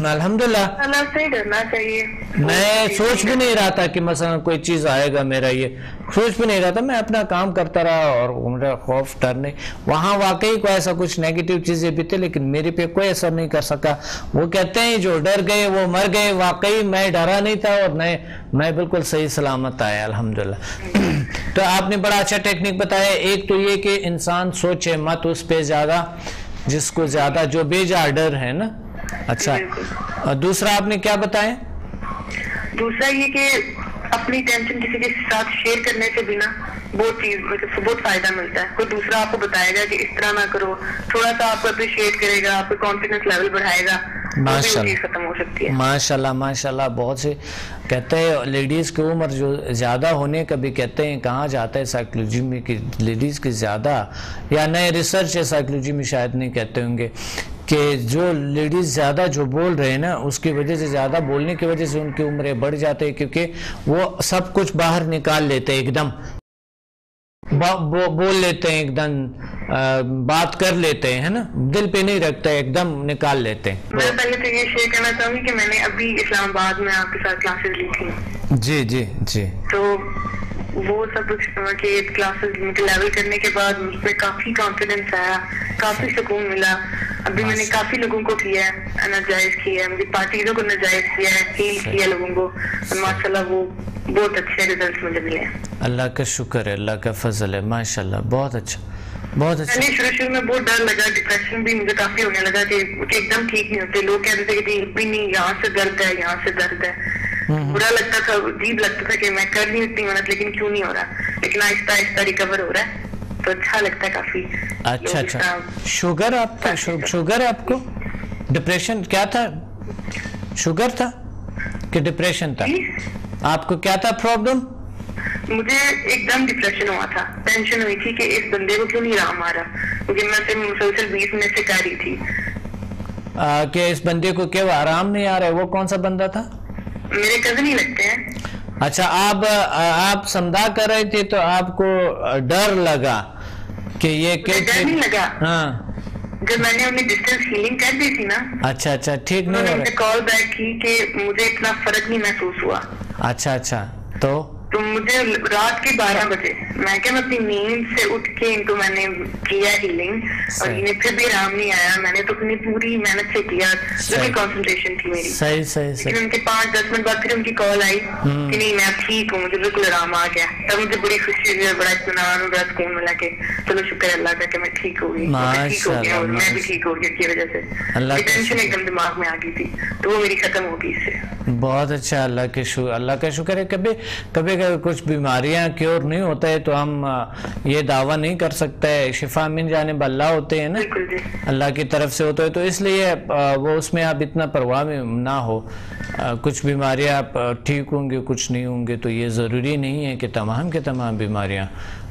الحمدللہ اللہ سے ڈرنا چاہیے. میں سوچ بھی نہیں رہا تھا کہ مثلا کوئی چیز آئے گا, میرا یہ سوچ بھی نہیں رہا تھا, میں اپنا کام کرتا رہا اور میرا خوف ڈر نہیں. وہاں واقعی کوئی ایسا کچھ نیگیٹیو چیزیں بھی تھے, لیکن میرے پہ کوئی اثر نہیں کر سکا. وہ کہتے ہیں جو ڈر گئے وہ مر گئے, واقعی میں ڈرا نہیں تھا اور میں بالکل صحیح سلامت آیا الحمدللہ. تو آپ نے بڑا اچھا ٹیکنیک بتایا. ایک تو یہ کہ انسان سوچے مت اس پہ زیادہ, جس کو زیادہ جو بے جا ڈر ہے نا. اچھا, دوسرا آپ نے کیا بتایا؟ دوسرا یہ کہ اپنی ٹینشن کسی کے ساتھ شیئر کرنے سے بھی نا بہت فائدہ ملتا ہے. کوئی دوسرا آپ کو بتائے گا کہ اس طرح نہ کرو, تھوڑا سا آپ کو اپریشیٹ کرے گا, آپ کو کانفیڈنس لیول بڑھائے گا, ختم ہو سکتی ہے. ماشاءاللہ بہت سے کہتے ہیں لیڈیز کی عمر جو زیادہ ہونے کا بھی کہتے ہیں, کہاں جاتا ہے سائیکولوجی میں کہ لیڈیز کی زیادہ, یا نئے ریسرچ ہے سائیکولوجی میں شاید نہیں کہتے ہوں گے, کہ جو لیڈیز زیادہ جو بول رہے ہیں نا, اس کی وجہ سے زیادہ بولنے کی وجہ سے ان کی عمریں بڑھ جاتے ہیں, کیونکہ وہ سب کچھ باہر نکال لیتے ہیں, ایک دم بول لیتے ہیں, ایک دم بات کر لیتے ہیں نا, دل پہ نہیں رکھتے, ایک دم نکال لیتے ہیں. میں پہلے تو یہ شیئر کرنا چاہوں گی کہ میں نے ابھی اسلام آباد میں آپ کے ساتھ کلاسز لی تھی. جی تو وہ سب کے کلاسز لیول کرنے کے بعد مجھ پہ کافی کانفیڈنس آیا, کافی سکون ملا. ابھی میں نے کافی لوگوں کو کیا ہے, انرجائز کیا ہے, مجھے پارٹیزوں کو انرجائز کیا ہے, ہیل کیا لوگوں کو, اور ماشاءاللہ وہ بہت اچھے ریزلٹس مجھے ملے ہیں. اللہ کا شکر ہے, اللہ کا فضل ہے, ماشاءاللہ بہت اچھا. شروع میں بہت ڈر لگا, ڈپریشن بھی مجھے کافی ہونے لگا کہ ایک دم ٹھیک نہیں ہوتے. لوگ کہتے تھے کہ بھی نہیں, یہاں سے درد ہے, یہاں سے درد ہے. برا لگتا تھا, عجیب لگتا تھا کہ میں کر نہیں اتنی محنت لیکن کیوں نہیں ہو رہا. لیکن آہستہ آہستہ ریکور ہو رہا ہے تو اچھا لگتا ہے کافی. اچھا, شوگر ہے آپ کو؟ ڈپریشن کیا تھا, شوگر تھا کہ ڈپریشن تھا آپ کو, کیا تھا پرابلم؟ مجھے ایک دم ڈپریشن ہوا تھا, ٹینشن ہوئی تھی کہ اس بندے کو کیوں نہیں آرام آ رہا, کیونکہ میں سے مسلسل 20 منٹ سے کر رہی تھی کہ اس بندے کو کیوں آرام نہیں آ رہا ہے. وہ کون سا بندہ تھا؟ میرے کزن ہی لگتے ہیں. اچھا, آپ سمدھا کر رہے تھے تو آپ کو ڈر لگا کہ یہ ڈر نہیں لگا. ہاں, جب میں نے اپنی ڈسٹینس ہیلنگ کر دی تھی نا. اچھا, ٹھیک نہیں ہو رہا. کال بیک کی کہ مجھے اتنا فرق نہیں محسوس ہوا. اچھا, تو تو مجھے رات کے 12 بجے میں کہ میں اپنی نیند سے اٹھ کے ان کو میں نے کیا ہیلنگ اور انہیں پھر بھی آرام نہیں آیا. میں نے تو اپنی پوری محنت سے کیا, جو بھی کنسنٹریشن تھی میری. لیکن ان کے 5-10 منٹ بعد پھر ان کی کال آئی کہ نہیں میں اب ٹھیک ہوں, مجھے بالکل آرام آ گیا. تب مجھے بڑی خوشی ہوئی اور بڑا اطمینان اور بڑا سکون ملا کہ چلو شکر اللہ کا کہ میں ٹھیک ہو گئی, ٹھیک ہو گیا, اور میں بھی ٹھیک ہو گیا کی وجہ سے. ٹینشن ایک دم دماغ میں آ گئی تھی تو وہ میری ختم ہو گئی اس سے. بہت اچھا, اللہ کا شکر ہے. کبھی کبھی کچھ بیماریاں کیور نہیں ہوتا ہے تو ہم یہ دعویٰ نہیں کر سکتے, شفا من جانب اللہ ہوتے ہیں نا, اللہ کی طرف سے ہوتا ہے, تو اس لیے وہ اس میں آپ اتنا پرواہ میں نہ ہو. کچھ بیماریاں آپ ٹھیک ہوں گے, کچھ نہیں ہوں گے, تو یہ ضروری نہیں ہے کہ تمام کے تمام بیماریاں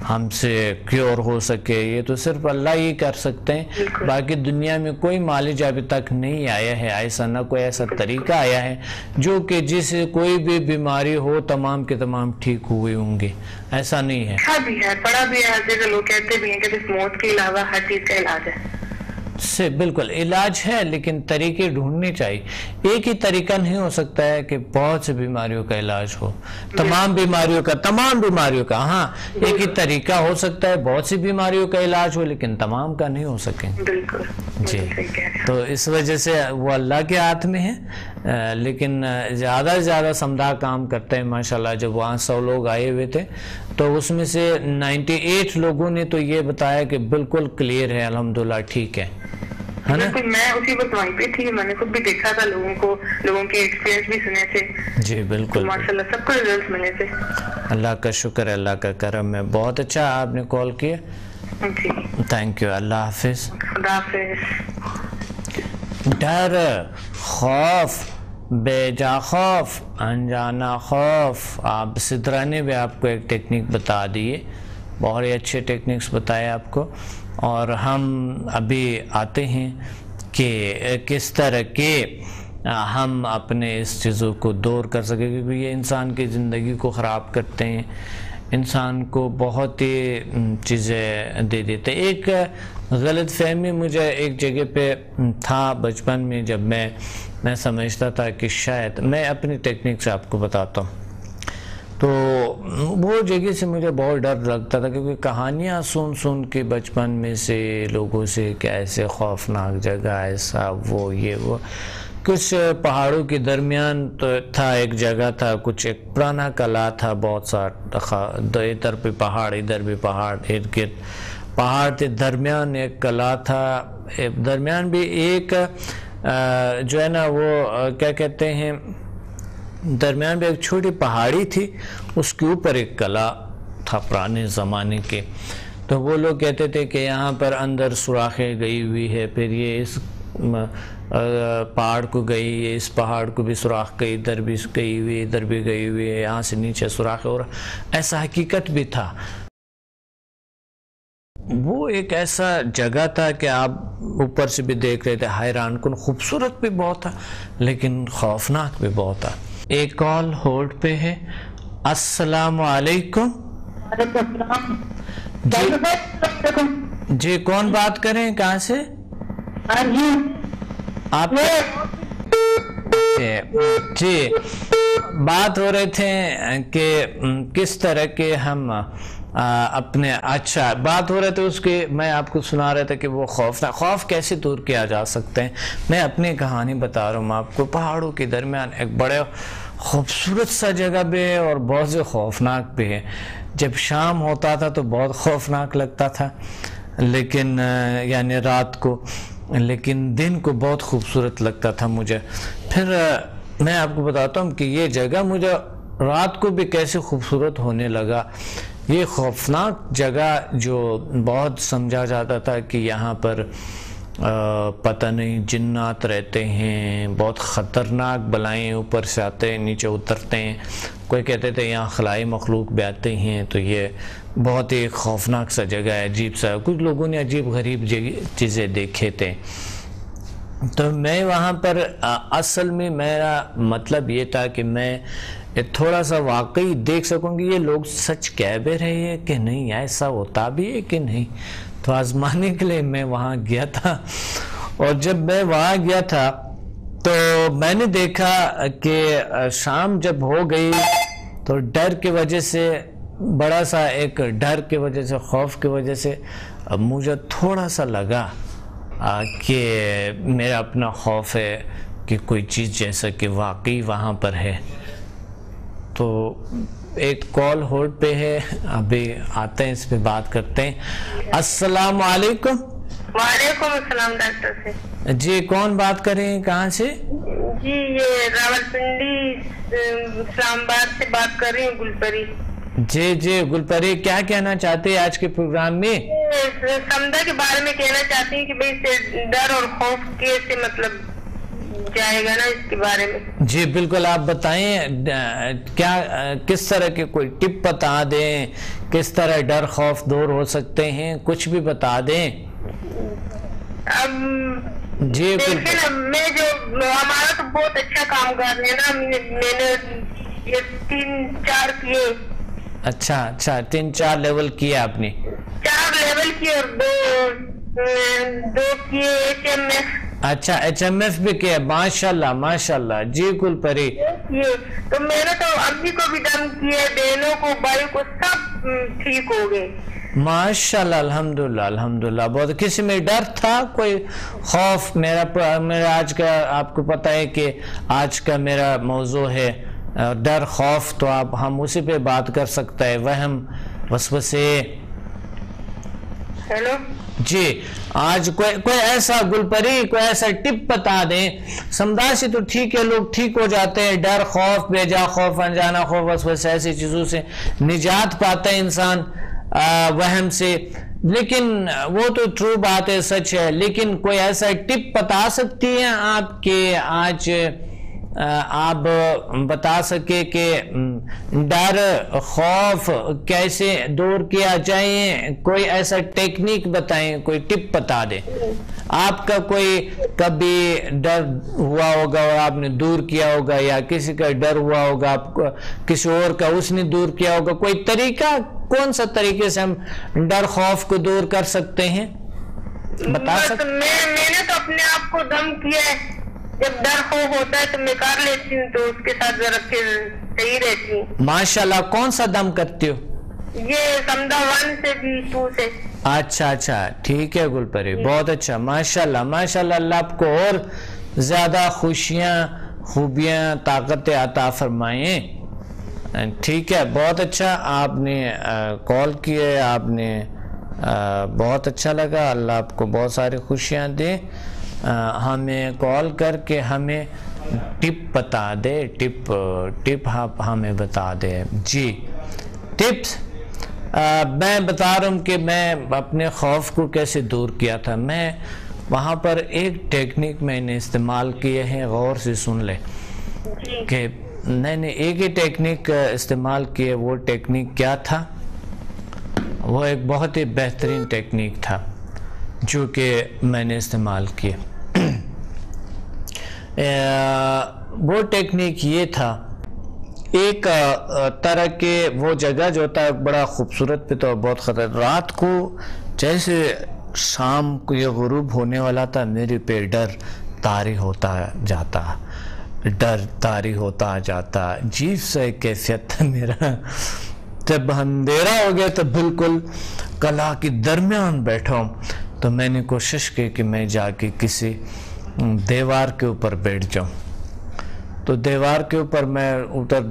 ہم سے کیور ہو سکے. یہ تو صرف اللہ ہی کر سکتے ہیں, باقی دنیا میں کوئی معالج ابھی تک نہیں آیا ہے, ایسا نہ کوئی ایسا طریقہ آیا ہے جو کہ جس سے کوئی بھی بیماری ہو تمام کے تمام ٹھیک ہوئے ہوں گے, ایسا نہیں ہے. بھی ہے, پڑھا بھی ہے, جیسے لوگ کہتے بھی ہیں کہ موت کے علاوہ ہر چیز کا علاج ہے. سے بالکل علاج ہے, لیکن طریقے ڈھونڈنے چاہیے. ایک ہی طریقہ نہیں ہو سکتا ہے کہ بہت سی بیماریوں کا علاج ہو, تمام بیماریوں کا. ہاں ایک ہی طریقہ ہو سکتا ہے, بہت سی بیماریوں کا علاج ہو, لیکن تمام کا نہیں ہو سکے. جی, تو اس وجہ سے وہ اللہ کے ہاتھ میں ہے. لیکن زیادہ سے زیادہ سمدھا کام کرتے ہیں ماشاءاللہ. جب وہاں 100 لوگ آئے ہوئے تھے تو اس میں سے 98 لوگوں نے تو یہ بتایا کہ بالکل کلیئر ہے, الحمدللہ ٹھیک ہے. میں اسی وقت وہیں پہ تھی, میں نے خود بھی دیکھا تھا, لوگوں کے ایکسپیرینس بھی سنے تھے. جی بالکل, ماشاءاللہ سب کو ریزلٹس ملے تھے. اللہ کا شکر ہے, اللہ کا کرم ہے. بہت اچھا آپ نے کال کیا. جی تھینک یو. اللہ حافظ. خدا حافظ. ڈر, خوف, بے جا خوف, انجانا خوف. آپ سدرا نے بھی آپ کو ایک ٹیکنیک بتا دیے, بہت ہی اچھے ٹیکنکس بتائے آپ کو. اور ہم ابھی آتے ہیں کہ کس طرح کے ہم اپنے اس چیزوں کو دور کر سکیں, کیونکہ یہ انسان کی زندگی کو خراب کرتے ہیں, انسان کو بہت ہی چیزیں دے دیتے. ایک غلط فہمی مجھے ایک جگہ پہ تھا بچپن میں, جب میں سمجھتا تھا کہ شاید, میں اپنی ٹیکنیک سے آپ کو بتاتا ہوں, تو وہ جگہ سے مجھے بہت ڈر لگتا تھا, کیونکہ کہانیاں سن کے بچپن میں سے لوگوں سے کہ ایسے خوفناک جگہ, ایسا وہ یہ وہ. کچھ پہاڑوں کے درمیان تو تھا, ایک جگہ تھا, کچھ ایک پرانا قلعہ تھا, بہت سارا, ادھر پہ پہاڑ, ادھر بھی پہاڑ, ارد گرد پہاڑ تھے, درمیان ایک قلعہ تھا, درمیان بھی ایک جو ہے نا وہ کیا کہتے ہیں, درمیان بھی ایک چھوٹی پہاڑی تھی, اس کے اوپر ایک قلعہ تھا پرانے زمانے کے. تو وہ لوگ کہتے تھے کہ یہاں پر اندر سوراخیں گئی ہوئی ہے, پھر یہ اس پہاڑ کو گئی, اس پہاڑ کو بھی سوراخ گئی, ادھر بھی گئی ہوئی, ادھر بھی گئی ہوئی ہے, یہاں سے نیچے سوراخ, اور ایسا حقیقت بھی تھا. وہ ایک ایسا جگہ تھا کہ آپ اوپر سے بھی دیکھ رہے تھے, حیران کن, خوبصورت بھی بہت تھا لیکن خوفناک بھی بہت تھا. ایک کال ہولڈ پہ ہے. السلام علیکم. جی کون بات کریں, کہاں سے آپ؟ جی بات ہو رہے تھے کہ کس طرح کے ہم اپنے, اچھا بات ہو رہے تھے اس کے, میں آپ کو سنا رہا تھا کہ وہ خوف کیسے دور کیا جا سکتے ہیں. میں اپنی کہانی بتا رہا ہوں آپ کو. پہاڑوں کے درمیان ایک بڑے خوبصورت سا جگہ بھی ہے اور بہت سے خوفناک بھی ہے. جب شام ہوتا تھا تو بہت خوفناک لگتا تھا, لیکن یعنی رات کو, لیکن دن کو بہت خوبصورت لگتا تھا مجھے. پھر میں آپ کو بتاتا ہوں کہ یہ جگہ مجھے رات کو بھی کیسے خوبصورت ہونے لگا. یہ خوفناک جگہ جو بہت سمجھا جاتا تھا کہ یہاں پر پتہ نہیں جنات رہتے ہیں, بہت خطرناک بلائیں اوپر سے آتے ہیں نیچے اترتے ہیں. کوئی کہتے تھے یہاں خلائی مخلوق بھی آتے ہیں, تو یہ بہت ہی خوفناک سا جگہ ہے, عجیب سا. کچھ لوگوں نے عجیب غریب چیزیں دیکھے تھے. تو میں وہاں پر اصل میں میرا مطلب یہ تھا کہ میں تھوڑا سا واقعی دیکھ سکوں کہ یہ لوگ سچ کہہ بھی رہے ہیں کہ نہیں, ایسا ہوتا بھی ہے کہ نہیں. تو آزمانے کے لیے میں وہاں گیا تھا, اور جب میں وہاں گیا تھا تو میں نے دیکھا کہ شام جب ہو گئی تو ڈر کی وجہ سے بڑا سا ایک ڈر کی وجہ سے خوف کی وجہ سے مجھے تھوڑا سا لگا کہ میرا اپنا خوف ہے کہ کوئی چیز جیسا کہ واقعی وہاں پر ہے. تو ایک کال ہولڈ پہ ہے, ابھی آتے ہیں اس پہ بات کرتے ہیں. السلام علیکم. وعلیکم السلام ڈاکٹر سے. جی کون بات کر رہے ہیں, کہاں سے؟ جی یہ راولپنڈی اسلام آباد سے بات کر رہی ہوں, گلپری. جی جی گلپری, کیا کہنا چاہتے ہیں آج کے پروگرام میں؟ سمدہ کے بارے میں کہنا چاہتی ہوں کہ بھئی ڈر اور خوف کیسے مطلب جائے گا نا, اس کے بارے میں. جی بالکل, آپ بتائیں کیا کس طرح کے کوئی ٹپ بتا دیں, کس طرح ڈر خوف دور ہو سکتے ہیں, کچھ بھی بتا دیں. اب جی دیکھیں نا, میں جو ہمارا تو بہت اچھا کام کر رہے ہیں نا, میں نے یہ 3-4 کیے. اچھا 3-4 لیول کیے آپ نے؟ 4 لیول کیے اور 2 کیے HMF. اچھا HMF بھی کیا, ماشاءاللہ ماشاءاللہ. جی گلپری, تو میں نے تو امی کو بھی دم کیے, بہنوں کو, بھائی کو, سب ٹھیک ہو گئے ماشاءاللہ. الحمدللہ الحمدللہ. بہت. کسی میں ڈر تھا, کوئی خوف؟ میرا آج کا آپ کو پتہ ہے کہ آج کا میرا موضوع ہے ڈر خوف, تو ہم اسی پہ بات کر سکتا ہے. وہم وسوسے. ہیلو جی, آج کوئی ایسا گلپری کوئی ایسا ٹپ بتا دیں. سمدھا سے تو ٹھیک ہے, لوگ ٹھیک ہو جاتے ہیں. ڈر خوف, بے جا خوف, انجانا خوف, وسوسے, ایسی چیزوں سے نجات پاتا ہے انسان, وہم سے. لیکن وہ تو ٹرو بات ہے, سچ ہے. لیکن کوئی ایسا ٹپ بتا سکتی ہیں آپ کہ آج آپ بتا سکے کہ ڈر خوف کیسے دور کیا جائے؟ کوئی ایسا ٹیکنیک بتائیں, کوئی ٹپ بتا دیں. آپ کا کوئی کبھی ڈر ہوا ہوگا اور آپ نے دور کیا ہوگا, یا کسی کا ڈر ہوا ہوگا آپ کو, کسی اور کا, اس نے دور کیا ہوگا. کوئی طریقہ, کون سا طریقے سے ہم ڈر خوف کو دور کر سکتے ہیں, بتا سکتے؟ میں نے تو اپنے آپ کو دم کیا ہے, جب ڈر خوف ہوتا ہے تو میں کر لیتی ہوں, تو اس کے ساتھ ذرا پھر صحیح رہتی ہوں. ماشاءاللہ. کون سا دم کرتی ہو؟ یہ سمدہ 1 سے بھی 2 سے. اچھا ٹھیک ہے گلپری, بہت اچھا. ماشاءاللہ ماشاءاللہ. اللہ آپ کو اور زیادہ خوشیاں, خوبیاں, طاقتیں عطا فرمائیں. ٹھیک ہے, بہت اچھا. آپ نے کال کیے, آپ نے بہت اچھا لگا. اللہ آپ کو بہت ساری خوشیاں دے. ہمیں کال کر کے ہمیں ٹپ بتا دے, ٹپ ہمیں بتا دے. جی ٹپس میں بتا رہا ہوں کہ میں اپنے خوف کو کیسے دور کیا تھا. میں وہاں پر ایک ٹیکنیک میں نے استعمال کیے ہیں, غور سے سن لے کہ میں نے ایک ہی ٹیکنیک استعمال کیے. وہ ٹیکنیک کیا تھا؟ وہ ایک بہت ہی بہترین ٹیکنیک تھا جو کہ میں نے استعمال کیا. وہ ٹیکنیک یہ تھا, ایک طرح کے وہ جگہ جو ہوتا ہے بڑا خوبصورت پہ تو بہت خطرناک, رات کو جیسے شام کو یہ غروب ہونے والا تھا, میرے پہ ڈر طاری ہوتا جاتا, ڈر طاری ہوتا جاتا. عجیب سا ایک کیفیت تھا میرا. جب اندھیرا ہو گیا تو بالکل کلا کے درمیان بیٹھا ہوں, تو میں نے کوشش کی کہ میں جا کے کسی دیوار کے اوپر بیٹھ جاؤں. تو دیوار کے اوپر میں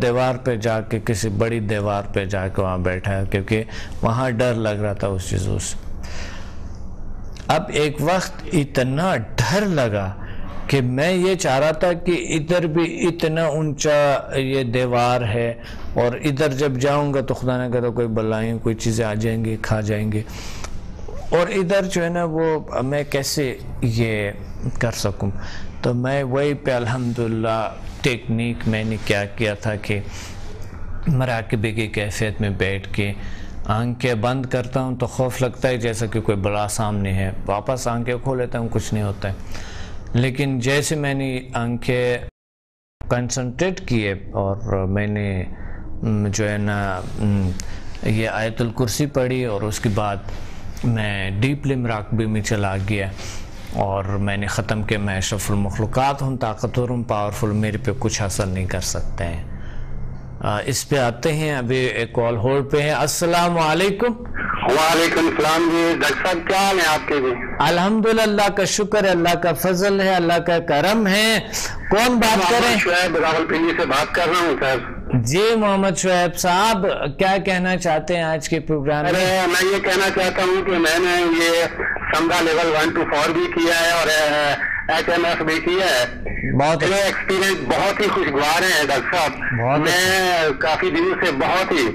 دیوار پہ جا کے کسی بڑی دیوار پہ جا کے وہاں بیٹھا, کیونکہ وہاں ڈر لگ رہا تھا اس چیزوں سے. اب ایک وقت اتنا ڈر لگا کہ میں یہ چاہ رہا تھا کہ ادھر بھی اتنا اونچا یہ دیوار ہے, اور ادھر جب جاؤں گا تو خدا نہ کرے کوئی بلائیں, کوئی چیزیں آ جائیں گی, کھا جائیں گے, اور ادھر جو ہے نا وہ میں کیسے یہ کر سکوں. تو میں وہی پہ الحمدللہ ٹیکنیک میں نے کیا کیا تھا کہ مراقبے کی کیفیت میں بیٹھ کے آنکھیں بند کرتا ہوں تو خوف لگتا ہے جیسا کہ کوئی بڑا سامنے ہے, واپس آنکھیں کھول لیتا ہوں, کچھ نہیں ہوتا ہے. لیکن جیسے میں نے آنکھیں کنسنٹریٹ کیے اور میں نے جو ہے نا یہ آیت الکرسی پڑھی, اور اس کے بعد میں ڈیپلی مراقبے میں چلا گیا, اور میں نے ختم کہ میں اشرف المخلوقات ہوں, طاقتور ہوں, پاورفل, میرے پہ کچھ اثر نہیں کر سکتے ہیں. اس پہ آتے ہیں. ابھی ایک کال ہولڈ پہ ہے. السلام علیکم. وعلیکم السلام جی. ڈاکٹر صاحب کیا حال ہے آپ کے؟ جی الحمدللہ اللہ کا شکر ہے, اللہ کا فضل ہے, اللہ کا کرم ہے. کون بات کریں؟ شعیب راولپنڈی سے بات کر رہا ہوں سر. جی محمد شعیب صاحب, کیا کہنا چاہتے ہیں آج کے پروگرام میں؟ میں یہ کہنا چاہتا ہوں کہ میں نے یہ سمدھا لیول 1 to 4 بھی کیا ہے اور HMF بھی کیا ہے. بہت میرے ایکسپیرینس بہت ہی خوشگوار ہیں ڈاکٹر صاحب. میں کافی دنوں سے بہت ہی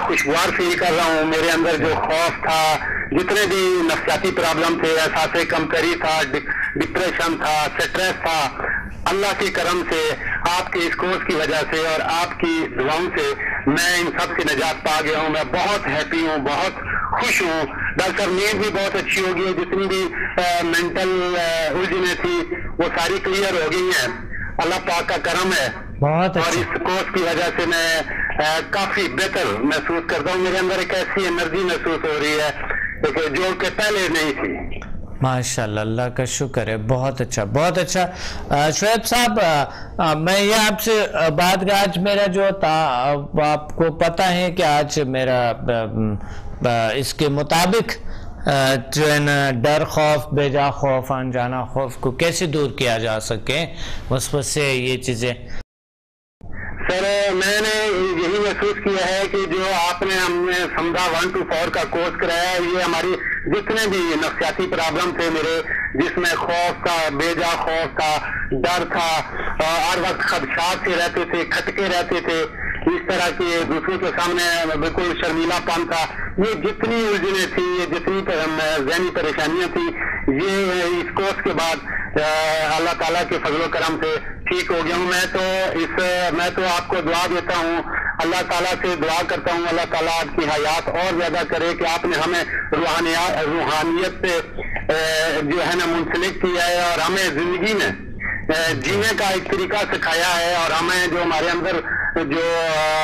خوشگوار فیل کر رہا ہوں. میرے اندر جو خوف تھا, جتنے بھی نفسیاتی پرابلم تھے, احساس کمتری تھا, ڈپریشن تھا, سٹریس تھا, اللہ کے کرم سے, آپ کے اس کورس کی وجہ سے اور آپ کی دعاؤں سے میں ان سب سے نجات پا گیا ہوں. میں بہت ہیپی ہوں, بہت خوش ہوں. ڈاکٹر صاحب نیند بھی بہت اچھی ہو گئی ہے. جتنی بھی مینٹل الجھنیں تھی وہ ساری کلیئر ہو گئی ہیں. اللہ پاک کا کرم ہے. بہت اور اس کورس کی وجہ سے میں کافی بہتر محسوس کرتا ہوں. میرے اندر ایک ایسی انرجی محسوس ہو رہی ہے جو کہ پہلے نہیں تھی. ماشاءاللہ, اللہ کا شکر ہے. بہت اچھا, بہت اچھا. شعیب صاحب, میں یہ آپ سے بات کا, آج میرا جو تھا, آپ کو پتہ ہے کہ آج میرا اس کے مطابق جو ہے نا ڈر, خوف, بے جا خوف, انجانا خوف کو کیسے دور کیا جا سکے, وسوسے, یہ چیزیں. سر میں نے یہی محسوس کیا ہے کہ جو آپ نے ہم نے سمدھا 1 to 4 کا کورس کرایا ہے, یہ ہماری جتنے بھی نفسیاتی پرابلم تھے میرے, جس میں خوف تھا, بے جا خوف تھا, ڈر تھا, ہر وقت خدشات سے رہتے تھے, کھٹکے رہتے تھے, اس طرح کے دوسروں کے سامنے بالکل شرمیلا پن تھا, یہ جتنی الجھنیں تھیں, یہ جتنی ذہنی پریشانیاں تھیں, یہ اس کورس کے بعد اللہ تعالیٰ کے فضل و کرم سے ٹھیک ہو گیا ہوں. میں تو آپ کو دعا دیتا ہوں, اللہ تعالیٰ سے دعا کرتا ہوں, اللہ تعالیٰ آپ کی حیات اور زیادہ کرے کہ آپ نے ہمیں روحانیت سے جو ہے نا منسلک کیا ہے اور ہمیں زندگی میں جینے کا ایک طریقہ سکھایا ہے, اور ہمیں جو ہمارے اندر جو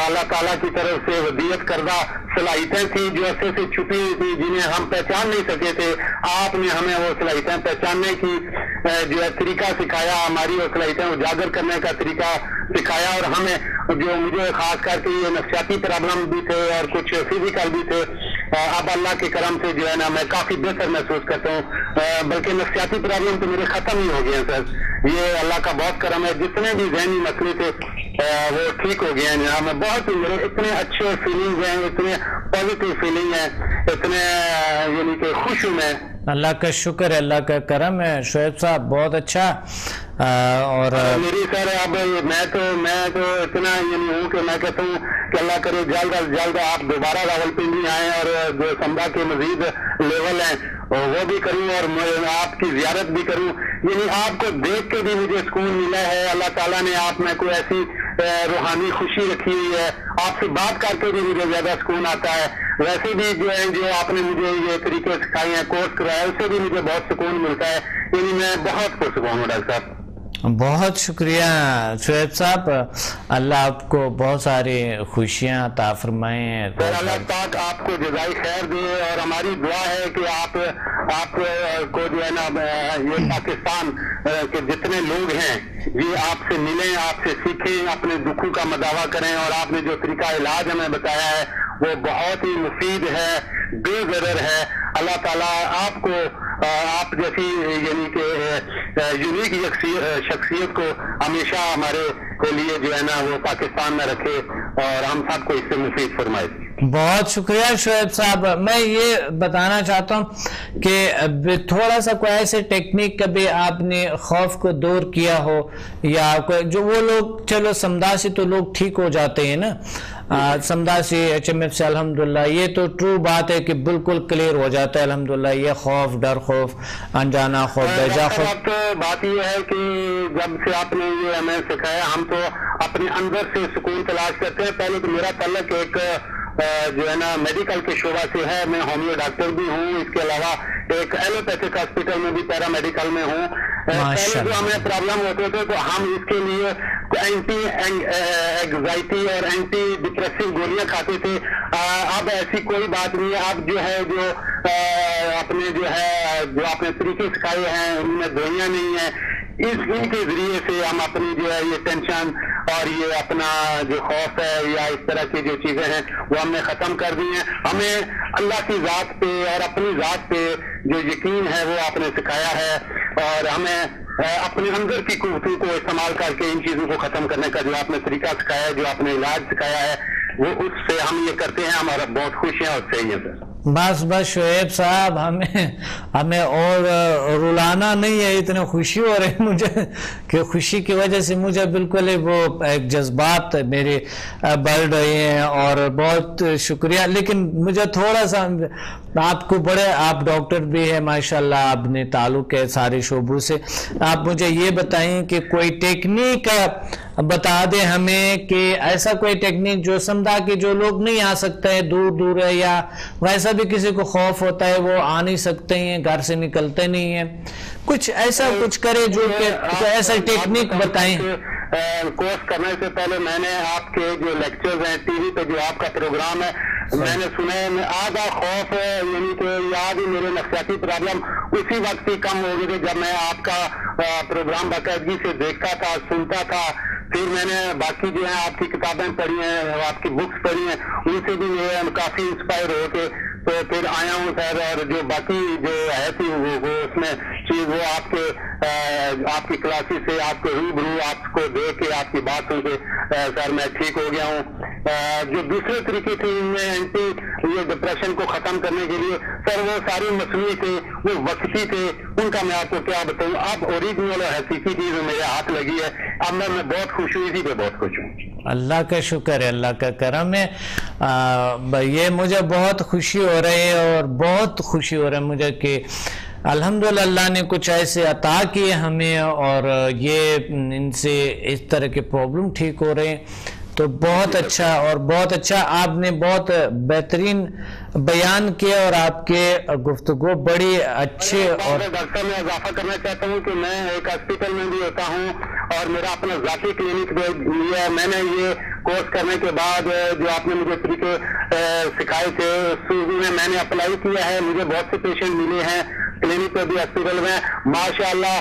اللہ تعالیٰ کی طرف سے ودیت کردہ صلاحیتیں تھیں, جو ایسے سے چھپی ہوئی تھی, جنہیں ہم پہچان نہیں سکے تھے, آپ نے ہمیں وہ صلاحیتیں پہچاننے کی جو ہے طریقہ سکھایا, ہماری وہ صلاحیتیں اجاگر کرنے کا طریقہ سکھایا. اور ہمیں جو مجھے خاص کر کے یہ نفسیاتی پرابلم بھی تھے اور کچھ فزیکل بھی تھے, اب اللہ کے کرم سے جو ہے نا میں کافی بہتر محسوس کرتا ہوں. بلکہ نفسیاتی پرابلم تو میرے ختم ہی ہو گئے ہیں سر, یہ اللہ کا بہت کرم ہے. جتنے بھی ذہنی مسئلے تھے وہ ٹھیک ہو گئے ہیں جناب. میں بہت ہی, میرے اتنے اچھے فیلنگز ہیں, اتنے پازیٹیو فیلنگ ہیں, اتنے یعنی کہ خوش ہوں میں. اللہ کا شکر ہے, اللہ کا کرم ہے. شعیب صاحب بہت اچھا. اور میری سر اب میں تو اتنا یعنی ہوں کہ میں کہتا ہوں کہ اللہ کرے جلد از جلد آپ دوبارہ راولپنڈی آئیں اور جو سمدھا کے مزید لیول ہیں وہ بھی کروں اور آپ کی زیارت بھی کروں. یعنی آپ کو دیکھ کے بھی مجھے سکون ملا ہے. اللہ تعالیٰ نے آپ میں کوئی ایسی روحانی خوشی رکھی ہوئی ہے, آپ سے بات کر کے بھی مجھے زیادہ سکون آتا ہے. ویسے بھی جو آپ نے مجھے یہ طریقے سکھائے ہیں, کورس کرایا, اس سے بھی مجھے بہت سکون ملتا ہے. یعنی میں بہت پرسکون ہوں ڈاکٹر صاحب. بہت شکریہ شعیب صاحب, اللہ آپ کو بہت ساری خوشیاں عطا فرمائیں. اللہ پاک آپ کو جزائے خیر دے, اور ہماری دعا ہے کہ آپ کو جو ہے نا یہ پاکستان کے جتنے لوگ ہیں یہ آپ سے ملیں, آپ سے سیکھیں, اپنے دکھوں کا مداوع کریں. اور آپ نے جو طریقہ علاج ہمیں بتایا ہے وہ بہت ہی مفید ہے, بے ضرر ہے. اللہ تعالیٰ آپ کو آپ جیسی یعنی کہ یونیک شخصیت کو ہمیشہ ہمارے لیے جو ہے نا وہ پاکستان میں رکھے اور ہم سب کو اس سے مفید فرمائے. بہت شکریہ شعیب صاحب. میں یہ بتانا چاہتا ہوں کہ تھوڑا سا کوئی ایسے ٹیکنیک کبھی آپ نے خوف کو دور کیا ہو, یا جو وہ لوگ, چلو سمدھا سے تو لوگ ٹھیک ہو جاتے ہیں نا, سمدھا سے HMF سے الحمدللہ, یہ تو ٹرو بات ہے کہ بالکل کلیئر ہو جاتا ہے الحمدللہ. یہ خوف, ڈر خوف, انجانا خوف, بیجا خوف. تو بات یہ ہے کہ جب سے آپ نے یہ ہمیں سکھایا, ہم تو اپنے اندر سے سکون تلاش کرتے ہیں. پہلے تو میرا تعلق ایک جو ہے نا میڈیکل کے شعبہ سے ہے, میں ہومیو ڈاکٹر بھی ہوں, اس کے علاوہ ایک ایلوپیتھک ہاسپٹل میں بھی پیرا میڈیکل میں ہوں. پہلے جو ہمیں پرابلم ہوتے تھے تو ہم اس کے لیے اینٹی اینگزائٹی اور اینٹی ڈپریسو گولیاں کھاتے تھے. اب ایسی کوئی بات نہیں ہے. اب جو ہے جو اپنے جو آپ نے طریقے سکھائے ہیں ان میں دوائیاں نہیں ہیں, ان کے ذریعے سے ہم اپنی جو ہے یہ ٹینشن اور یہ اپنا جو خوف ہے یا اس طرح کی جو چیزیں ہیں وہ ہم نے ختم کر دی ہیں. ہمیں اللہ کی ذات پہ اور اپنی ذات پہ جو یقین ہے وہ آپ نے سکھایا ہے, اور ہمیں اپنے اندر کی قوتوں کو استعمال کر کے ان چیزوں کو ختم کرنے کا جو آپ نے طریقہ سکھایا ہے, جو آپ نے علاج سکھایا ہے, وہ اس سے ہم یہ کرتے ہیں. ہمارا بہت خوش ہیں اور صحیح ہے سر. بس شعیب صاحب ہمیں اور رلانا نہیں ہے, اتنے خوشی ہو رہی ہے مجھے کہ خوشی کی وجہ سے مجھے بالکل وہ ایک جذبات میرے بڑھ رہے ہیں, اور بہت شکریہ. لیکن مجھے تھوڑا سا آپ کو آپ ڈاکٹر بھی ہیں ماشاءاللہ, آپ نے تعلق ہے سارے شعبوں سے, آپ مجھے یہ بتائیں کہ کوئی ٹیکنیک بتا دیں ہمیں, کہ ایسا کوئی ٹیکنیک جو سمجھا کہ جو لوگ نہیں آ سکتے ہیں, دور ہے, یا ویسا بھی کسی کو خوف ہوتا ہے وہ آ نہیں سکتے ہیں, گھر سے نکلتے نہیں ہیں, کچھ ایسا کچھ کرے جو کہ ایسا ٹیکنیک بتائیں. کورس کرنے سے پہلے میں نے آپ کے جو لیکچرز ہیں ٹی وی پہ جو آپ کا پروگرام ہے میں نے سنا ہے, آدھا خوف ہے, یعنی کہ یاد ہی میرے نفسیاتی پرابلم اسی وقت ہی کم ہو گئے تھے جب میں آپ کا پروگرام باقاعدگی سے دیکھتا تھا, سنتا تھا. پھر میں نے باقی جو ہیں آپ کی کتابیں پڑھی ہیں, آپ کی بکس پڑھی ہیں, ان سے بھی میں کافی انسپائر ہو کے تو پھر آیا ہوں سر. اور جو باقی جو ہے تھی وہ اس میں چیز وہ آپ کی کلاسز سے آپ کو روبرو آپ کو دیکھ کے آپ کی بات سن کے سر میں ٹھیک ہو گیا ہوں. جو دوسرے طریقے تھے ان میں یہ ڈپریشن کو ختم کرنے کے لیے سر وہ ساری مصنوعی تھے, وہ وقتی تھے, ان کا میں آپ کو کیا بتاؤں. اب اوریجنل اور حقیقی چیز میرے ہاتھ لگی ہے, اب میں بہت خوش ہوئی تھی, میں بہت خوش ہوں. اللہ کا شکر ہے, اللہ کا کرم ہے. یہ مجھے بہت خوشی ہو رہی ہے, اور بہت خوشی ہو رہا ہے مجھے کہ الحمدللہ اللہ نے کچھ ایسے عطا کیے ہمیں, اور یہ ان سے اس طرح کے پرابلم ٹھیک ہو رہے ہیں. تو بہت اچھا, اور بہت اچھا, آپ نے بہت بہترین بیان کیا, اور آپ کے گفتگو بڑی اچھے. اور ڈاکٹر میں اضافہ کرنا چاہتا ہوں کہ میں ایک ہاسپٹل میں بھی ہوتا ہوں, اور میرا اپنا ذاتی کلینک بھی ہے. میں نے یہ کورس کرنے کے بعد جو آپ نے مجھے طریقے سکھائے تھے میں نے اپلائی کیا ہے. مجھے بہت سے پیشنٹ ملے ہیں کلینک پہ بھی, ہاسپٹل میں, ماشاءاللہ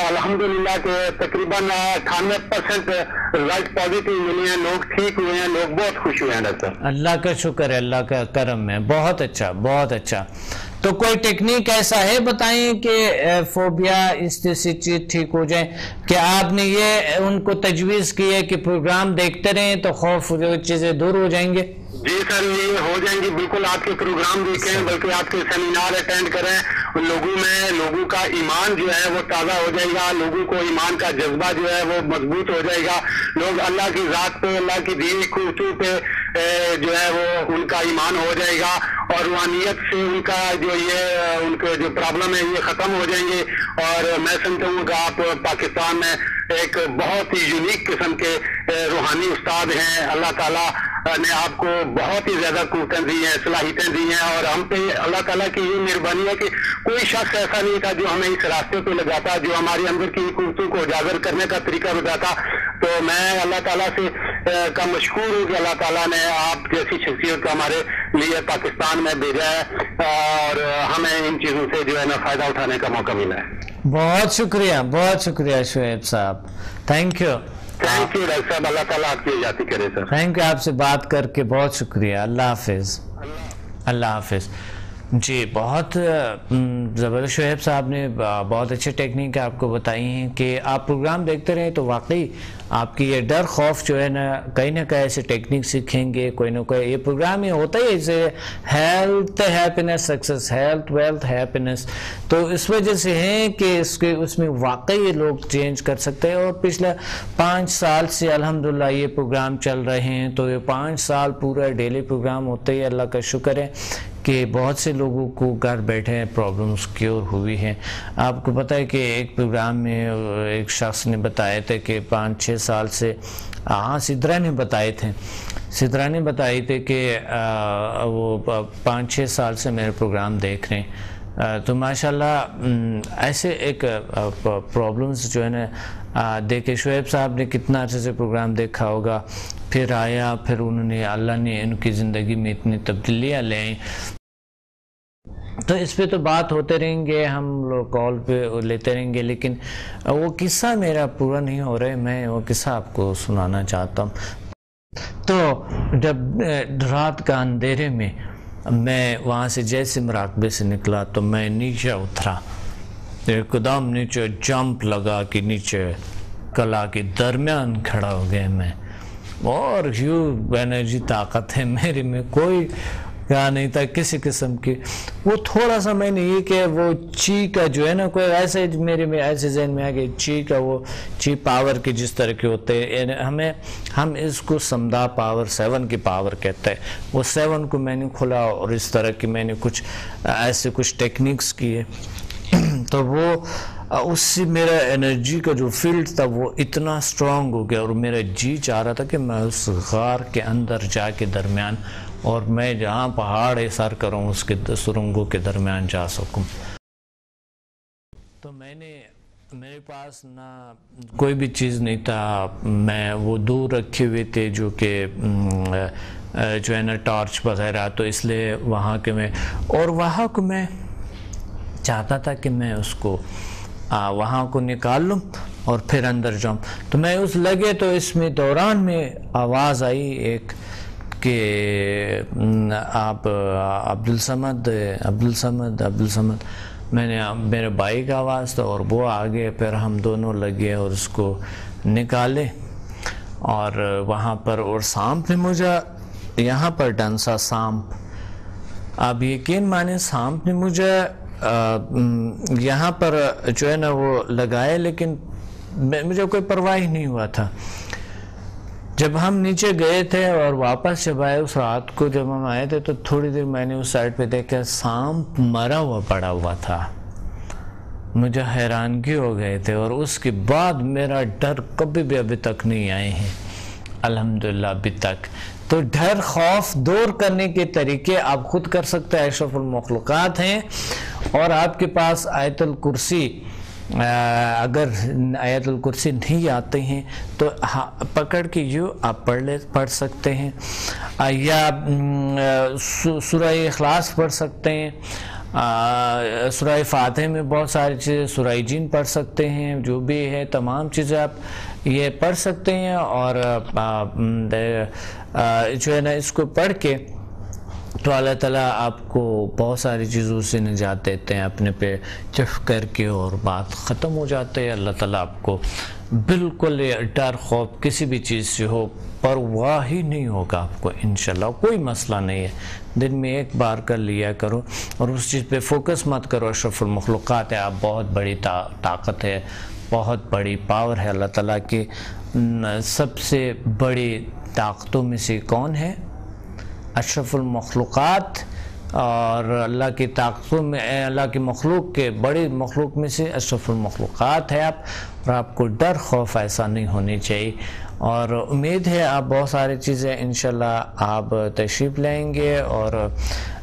الحمدللہ کے تقریباً 98% رزلٹ پازیٹیو ملے ہیں, لوگ ٹھیک ہوئے ہیں, لوگ بہت خوش ہوئے ہیں ڈاکٹر. اللہ کا شکر ہے, اللہ کا کرم ہے. بہت اچھا, بہت اچھا. تو کوئی ٹیکنیک ایسا ہے بتائیں کہ فوبیا اس جیسی چیز ٹھیک ہو جائے, کہ آپ نے یہ ان کو تجویز کی ہے کہ پروگرام دیکھتے رہیں تو خوف جو چیزیں دور ہو جائیں گے؟ جی سر, یہ ہو جائیں گی بالکل. آپ کے پروگرام دیکھیں, بلکہ آپ کے سیمینار اٹینڈ کریں, لوگوں کا ایمان جو ہے وہ تازہ ہو جائے گا, لوگوں کو ایمان کا جذبہ جو ہے وہ مضبوط ہو جائے گا. لوگ اللہ کی ذات پہ, اللہ کی دی ہوئی قوتوں پہ جو ہے وہ ان کا ایمان ہو جائے گا, اور روحانیت سے ان کا ان کے جو پرابلم ہے یہ ختم ہو جائیں گے. اور میں سمجھتا ہوں کہ آپ پاکستان میں ایک بہت ہی یونیک قسم کے روحانی استاد ہیں. اللہ تعالیٰ نے آپ کو بہت ہی زیادہ قوتیں دی ہیں, صلاحیتیں دی ہیں, اور ہم پہ اللہ تعالیٰ کی یہ مہربانی ہے کہ کوئی شخص ایسا نہیں تھا جو ہمیں اس راستے پہ لگاتا, جو ہمارے اندر کی قوتوں کو اجاگر کرنے کا طریقہ بتاتا. تو میں اللہ تعالیٰ سے کا مشکور ہوں کہ اللہ تعالیٰ نے آپ جیسی شخصیت کو ہمارے لیے پاکستان میں بھیجا ہے, اور ہمیں ان چیزوں سے جو ہے نا فائدہ اٹھانے کا موقع ملا ہے. بہت شکریہ, بہت شکریہ شعیب صاحب, thank you. Thank you doctor صاحب, اللہ تعالیٰ آپ کی اجازت کرے سر. تھینک یو, آپ سے بات کر کے بہت شکریہ. اللہ حافظ. اللہ حافظ. جی بہت زبردست, شعیب صاحب نے بہت اچھے ٹیکنیک آپ کو بتائی ہیں کہ آپ پروگرام دیکھتے رہیں تو واقعی آپ کی یہ ڈر خوف جو ہے نا کہیں نہ کہیں ایسے ٹیکنیک سیکھیں گے, کوئی نہ کوئی. یہ پروگرام یہ ہوتا ہی اسے health happiness success, health wealth happiness, تو اس وجہ سے ہیں کہ اس میں واقعی لوگ چینج کر سکتے ہیں. اور پچھلے 5 سال سے الحمدللہ یہ پروگرام چل رہے ہیں, تو یہ 5 سال پورا ڈیلی پروگرام ہوتے ہی اللہ کا شکر ہے کہ بہت سے لوگوں کو گھر بیٹھے پرابلمس کیور ہوئی ہیں. آپ کو پتہ ہے کہ ایک پروگرام میں ایک شخص نے بتایا تھے کہ 5-6 سال سے, سدرا نے بتائے تھے, سدرا نے بتائی تھے کہ وہ 5-6 سال سے میرے پروگرام دیکھ رہے ہیں. تو ماشاءاللہ ایسے ایک پرابلمس جو ہے نا دیکھے. شعیب صاحب نے کتنا عرصے سے پروگرام دیکھا ہوگا, پھر آیا, پھر انہوں نے, اللہ نے ان کی زندگی میں اتنی تبدیلیاں لے آئیں. تو اس پہ تو بات ہوتے رہیں گے، ہم لوگ کال پہ لیتے رہیں گے، لیکن وہ قصہ میرا پورا نہیں ہو رہا ہے، میں وہ قصہ آپ کو سنانا چاہتا ہوں۔ تو جب رات کا اندھیرے میں میں وہاں سے جیسے مراقبے سے نکلا تو میں نیچے اترا، ایک قدم نیچے جمپ لگا کہ نیچے کلا کے درمیان کھڑا ہو گیا میں، اور یوں انرجی طاقت ہے میرے میں، کوئی کیا نہیں تھا کسی قسم کی۔ وہ تھوڑا سا میں نے یہ کہ وہ چی کا جو ہے نا، کوئی ایسے میرے میں ایسے ذہن میں آ گیا چی کا، وہ چی پاور کے جس طرح کے ہوتے ہیں، ہم اس کو سمدھا پاور 7 کی پاور کہتے ہیں، وہ 7 کو میں نے کھولا اور اس طرح کی میں نے کچھ ایسے کچھ ٹیکنیکس کیے، تو وہ اس سے میرا انرجی کا جو فیلڈ تھا وہ اتنا سٹرونگ ہو گیا، اور میرا جی چاہ رہا تھا کہ میں اس غار کے اندر جا کے درمیان، اور میں جہاں پہاڑ سر کروں اس کے سرنگوں کے درمیان جا سکوں۔ تو میرے پاس نہ کوئی بھی چیز نہیں تھا، میں وہ دور رکھے ہوئے تھے جو کہ جو ہے نا ٹارچ وغیرہ، تو اس لیے وہاں کے میں، اور وہاں کو میں چاہتا تھا کہ میں اس کو وہاں کو نکال لوں اور پھر اندر جاؤں۔ تو میں اس لگے تو اس میں دوران میں آواز آئی ایک کہ آپ عبدالصمد، میں نے میرے بھائی کا آواز تھا، اور وہ آگے، پھر ہم دونوں لگے اور اس کو نکالے، اور وہاں پر، اور سانپ نے مجھے یہاں پر ڈنسا، سانپ، آپ یقین مانیں سانپ نے مجھے یہاں پر جو ہے نا وہ لگائے، لیکن مجھے کوئی پرواہ ہی نہیں ہوا تھا۔ جب ہم نیچے گئے تھے اور واپس جب آئے اس رات کو، جب ہم آئے تھے تو تھوڑی دیر میں نے اس سائڈ پہ دیکھا سانپ مرا ہوا پڑا ہوا تھا، مجھے حیرانگی ہو گئے تھے، اور اس کے بعد میرا ڈر کبھی بھی ابھی تک نہیں آئے ہیں الحمدللہ ابھی تک۔ تو ڈر خوف دور کرنے کے طریقے آپ خود کر سکتے ہیں، اشرف المخلوقات ہیں، اور آپ کے پاس آیت الکرسی، اگر آیت الکرسی نہیں آتے ہیں تو پکڑ کے یوں آپ پڑھ سکتے ہیں، یا سورہ اخلاص پڑھ سکتے ہیں، سورہ فاتحہ میں بہت ساری چیزیں، سورہ جن پڑھ سکتے ہیں، جو بھی ہے تمام چیزیں آپ یہ پڑھ سکتے ہیں، اور جو ہے نا اس کو پڑھ کے تو اللہ تعالیٰ آپ کو بہت ساری چیزوں سے نجات دیتے ہیں، اپنے پہ چف کر کے، اور بات ختم ہو جاتے ہیں۔ اللہ تعالیٰ آپ کو بالکل ڈر خوف کسی بھی چیز سے ہو پرواہ ہی نہیں ہوگا آپ کو انشاءاللہ، کوئی مسئلہ نہیں ہے۔ دن میں ایک بار کر لیا کرو اور اس چیز پہ فوکس مت کرو، اشرف المخلوقات ہے آپ، بہت بڑی طاقت ہے، بہت بڑی پاور ہے اللہ تعالیٰ کی۔ سب سے بڑی طاقتوں میں سے کون ہے؟ اشرف المخلوقات، اور اللہ کی طاقتوں میں، اللہ کی مخلوق کے بڑی مخلوق میں سے اشرف المخلوقات ہے آپ، اور آپ کو ڈر خوف ایسا نہیں ہونی چاہیے، اور امید ہے آپ بہت ساری چیزیں انشاءاللہ آپ تشریف لائیں گے، اور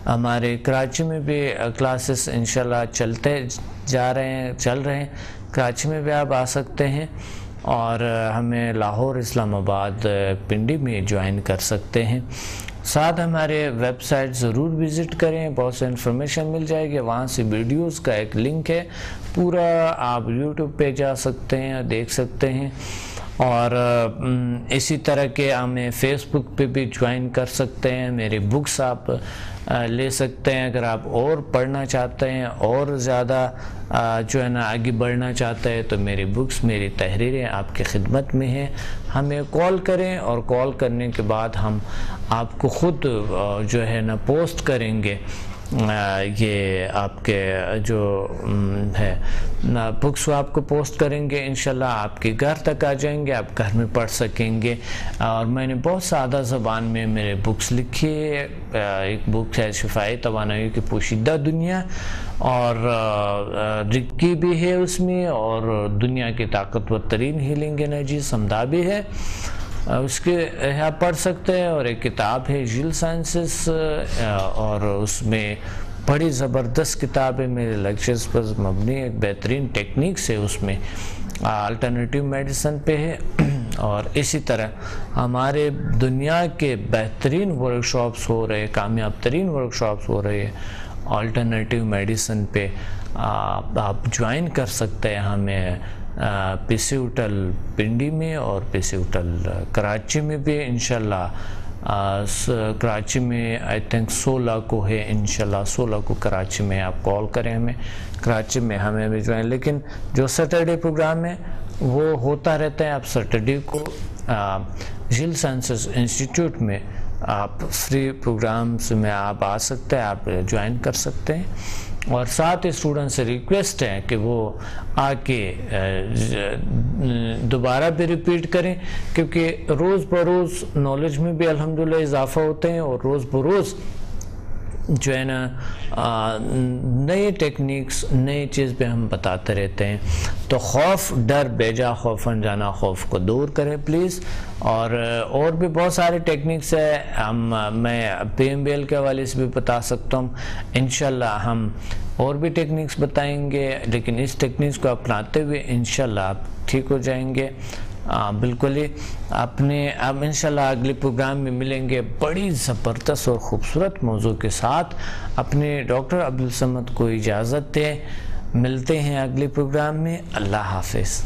ہمارے کراچی میں بھی کلاسز انشاءاللہ چل رہے ہیں، کراچی میں بھی آپ آ سکتے ہیں، اور ہمیں لاہور، اسلام آباد، پنڈی میں جوائن کر سکتے ہیں۔ ساتھ ہمارے ویب سائٹ ضرور وزٹ کریں، بہت سے انفارمیشن مل جائے گی، وہاں سے ویڈیوز کا ایک لنک ہے پورا، آپ یوٹیوب پہ جا سکتے ہیں، دیکھ سکتے ہیں، اور اسی طرح کے ہمیں فیس بک پہ بھی جوائن کر سکتے ہیں، میری بکس آپ لے سکتے ہیں اگر آپ اور پڑھنا چاہتے ہیں، اور زیادہ جو ہے نا آگے بڑھنا چاہتے ہیں، تو میری بکس، میری تحریریں آپ کی خدمت میں ہیں، ہمیں کال کریں، اور کال کرنے کے بعد ہم آپ کو خود جو ہے نا پوسٹ کریں گے، یہ آپ کے جو ہے بکس آپ کو پوسٹ کریں گے، انشاءاللہ آپ کے گھر تک آ جائیں گے، آپ گھر میں پڑھ سکیں گے۔ اور میں نے بہت سادہ زبان میں میرے بکس لکھی ہے، ایک بک ہے شفائی توانائی کی پوشیدہ دنیا، اور رکی بھی ہے اس میں، اور دنیا کی طاقتور ترین ہیلنگ انرجی سمدھا بھی ہے، اس کے یہاں پڑھ سکتے ہیں، اور ایک کتاب ہے جیل سائنسز، اور اس میں بڑی زبردست کتاب ہے، میرے لیکچرز پر مبنی ایک بہترین ٹیکنیکس ہے، اس میں الٹرنیٹیو میڈیسن پہ ہے، اور اسی طرح ہمارے دنیا کے بہترین ورکشاپس ہو رہے، کامیاب ترین ورکشاپس ہو رہے ہیں، آلٹرنیٹیو میڈیسن پہ آپ جوائن کر سکتے ہیں ہمیں پی سی ہوٹل پنڈی میں اور پی سی ہوٹل کراچی میں بھی انشاءاللہ. کراچی میں آئی تھنک 16 کو ہے انشاءاللہ. 16 کو کراچی میں آپ کال کریں ہمیں, کراچی میں ہمیں بھی جوائن. لیکن جو سیٹرڈے پروگرام ہے وہ ہوتا رہتا ہے. آپ سیٹرڈے کو جیل سائنسز انسٹیٹیوٹ میں آپ فری پروگرامز میں آپ آ سکتے ہیں, آپ جوائن کر سکتے ہیں. اور ساتھ اسٹوڈنٹ سے ریکویسٹ ہے کہ وہ آ کے دوبارہ بھی ریپیٹ کریں, کیونکہ روز بروز نالج میں بھی الحمدللہ اضافہ ہوتے ہیں, اور روز بروز جو ہے نا نئے ٹیکنیکس نئی چیز پہ ہم بتاتے رہتے ہیں. تو خوف ڈر بیجا خوفن جانا, خوف کو دور کریں پلیز. اور بھی بہت سارے ٹیکنیکس ہیں, میں پی ایم بی ایل کے حوالے سے بھی بتا سکتا ہوں. انشاءاللہ ہم اور بھی ٹیکنیکس بتائیں گے, لیکن اس ٹیکنیکس کو اپناتے ہوئے انشاءاللہ آپ ٹھیک ہو جائیں گے بالکل ہی. اب انشاءاللہ اگلے پروگرام میں ملیں گے بڑی زبردست اور خوبصورت موضوع کے ساتھ. اپنے ڈاکٹر عبدالصمد کو اجازت دیں, ملتے ہیں اگلے پروگرام میں. اللہ حافظ.